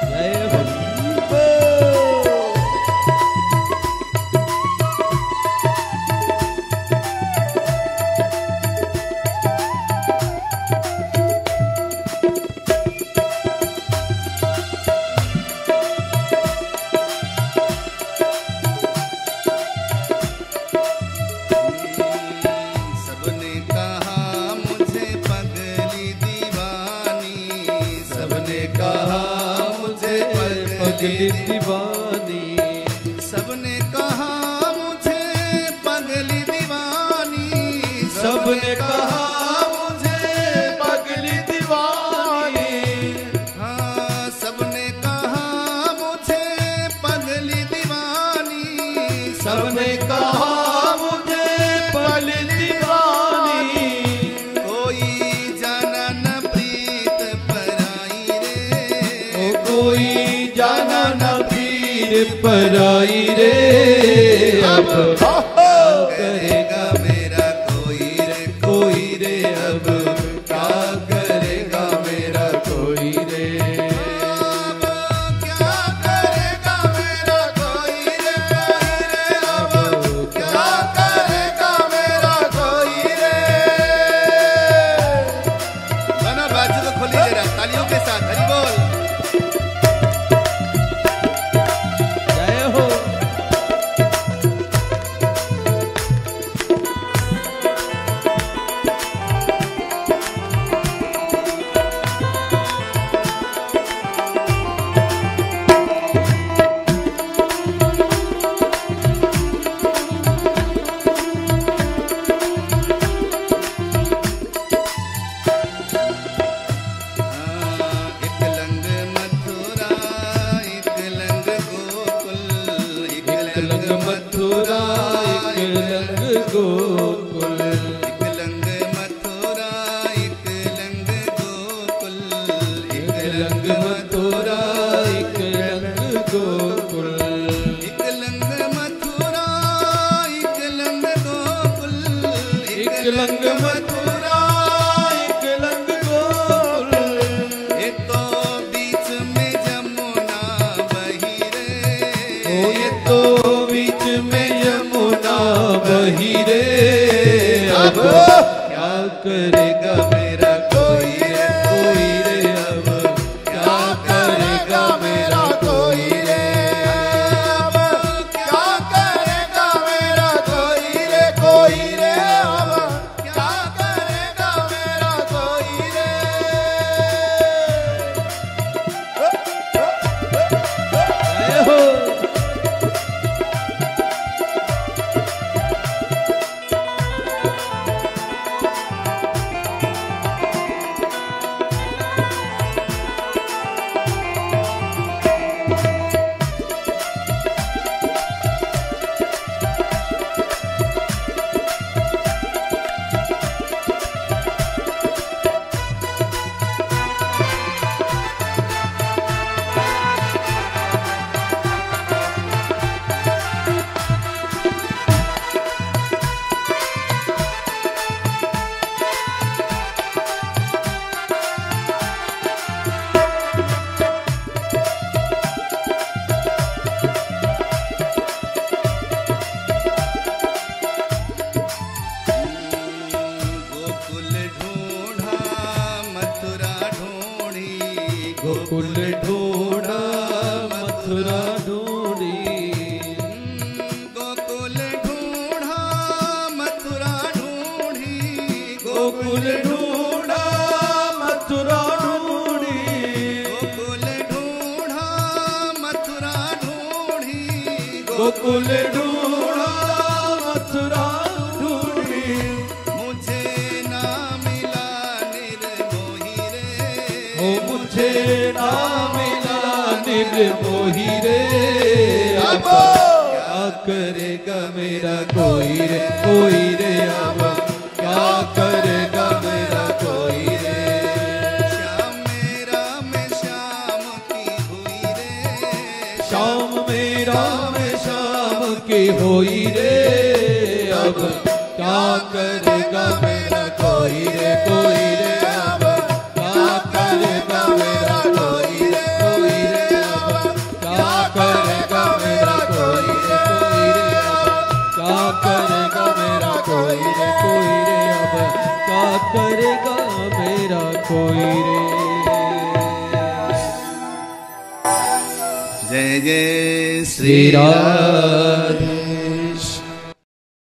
जय पगली दीवानी। सबने कहा मुझे पगली दीवानी, सबने कहा मुझे पगली दीवानी। हाँ सबने कहा मुझे पगली दीवानी, सबने कहा मुझे पगली दीवानी। कोई जाना न प्रीत पराई रे, ओ कोई जाना न पीर पराई रे। अब करेगा मेरा कोई रे, कोई रे, अब क्या करेगा मेरा कोई रे। अब क्या करेगा मेरा कोई रे, अब क्या करेगा मेरा कोई रे। गाना बाजू तो खोली जरा तालियों के साथ, हरी बोल। जय हो। एक लंग मथुरा, एक लंग गोकुल, एक लंग मथुरा, एक लंग गोकुल। एक लंग मथुरा, एक लंग गोकुल, एक लंग मथुरा, एक लंग गोकुल। एक लंग मथुरा, एक लंग गोकुल, एक लंग मथुरा, एक लंग गोकुल। एक तो बीच में जमुना बही रे, ओ ये तो बीच में यमुना बही रे। अब क्या करेगा मेरा कोई रे, कोई रे। अब क्या करेगा मेरा कोई रे। अब क्या करेगा मेरा कोई रे, कोई रे। अब क्या करेगा मेरा कोई रे। जय हो। गोकुल ढूंढा मथुरा ढूंढी, गोकुल ढूंढा मथुरा ढूंढी। गोकुल ढूंढा मथुरा ढूंढी, गोकुल ढूंढा मथुरा ढूंढी। गोकुल ढूंढा मथुरा ढूंढी, गोकुल ढूंढा मथुरा ढूंढी। मुझे ना मिला निर्मोही रे, ओ मुझे ना मिला निर्मोही रे। अब क्या करेगा मेरा कोई रे, कोई रे। अब क्या करेगा मेरा कोई रे। श्याम मेरा में श्याम की हुई रे, शाम मेरा में शाम की होई रे। अब क्या करेगा मेरा कोई रे, कोई रे। अब क्या करेगा मेरा कोई रे, कोई रे। अब क्या करेगा मेरा कोई रे, कोई रे। अब क्या करेगा मेरा कोई रे, कोई रे। अब क्या करेगा मेरा कोई रे। जय जय श्री राम।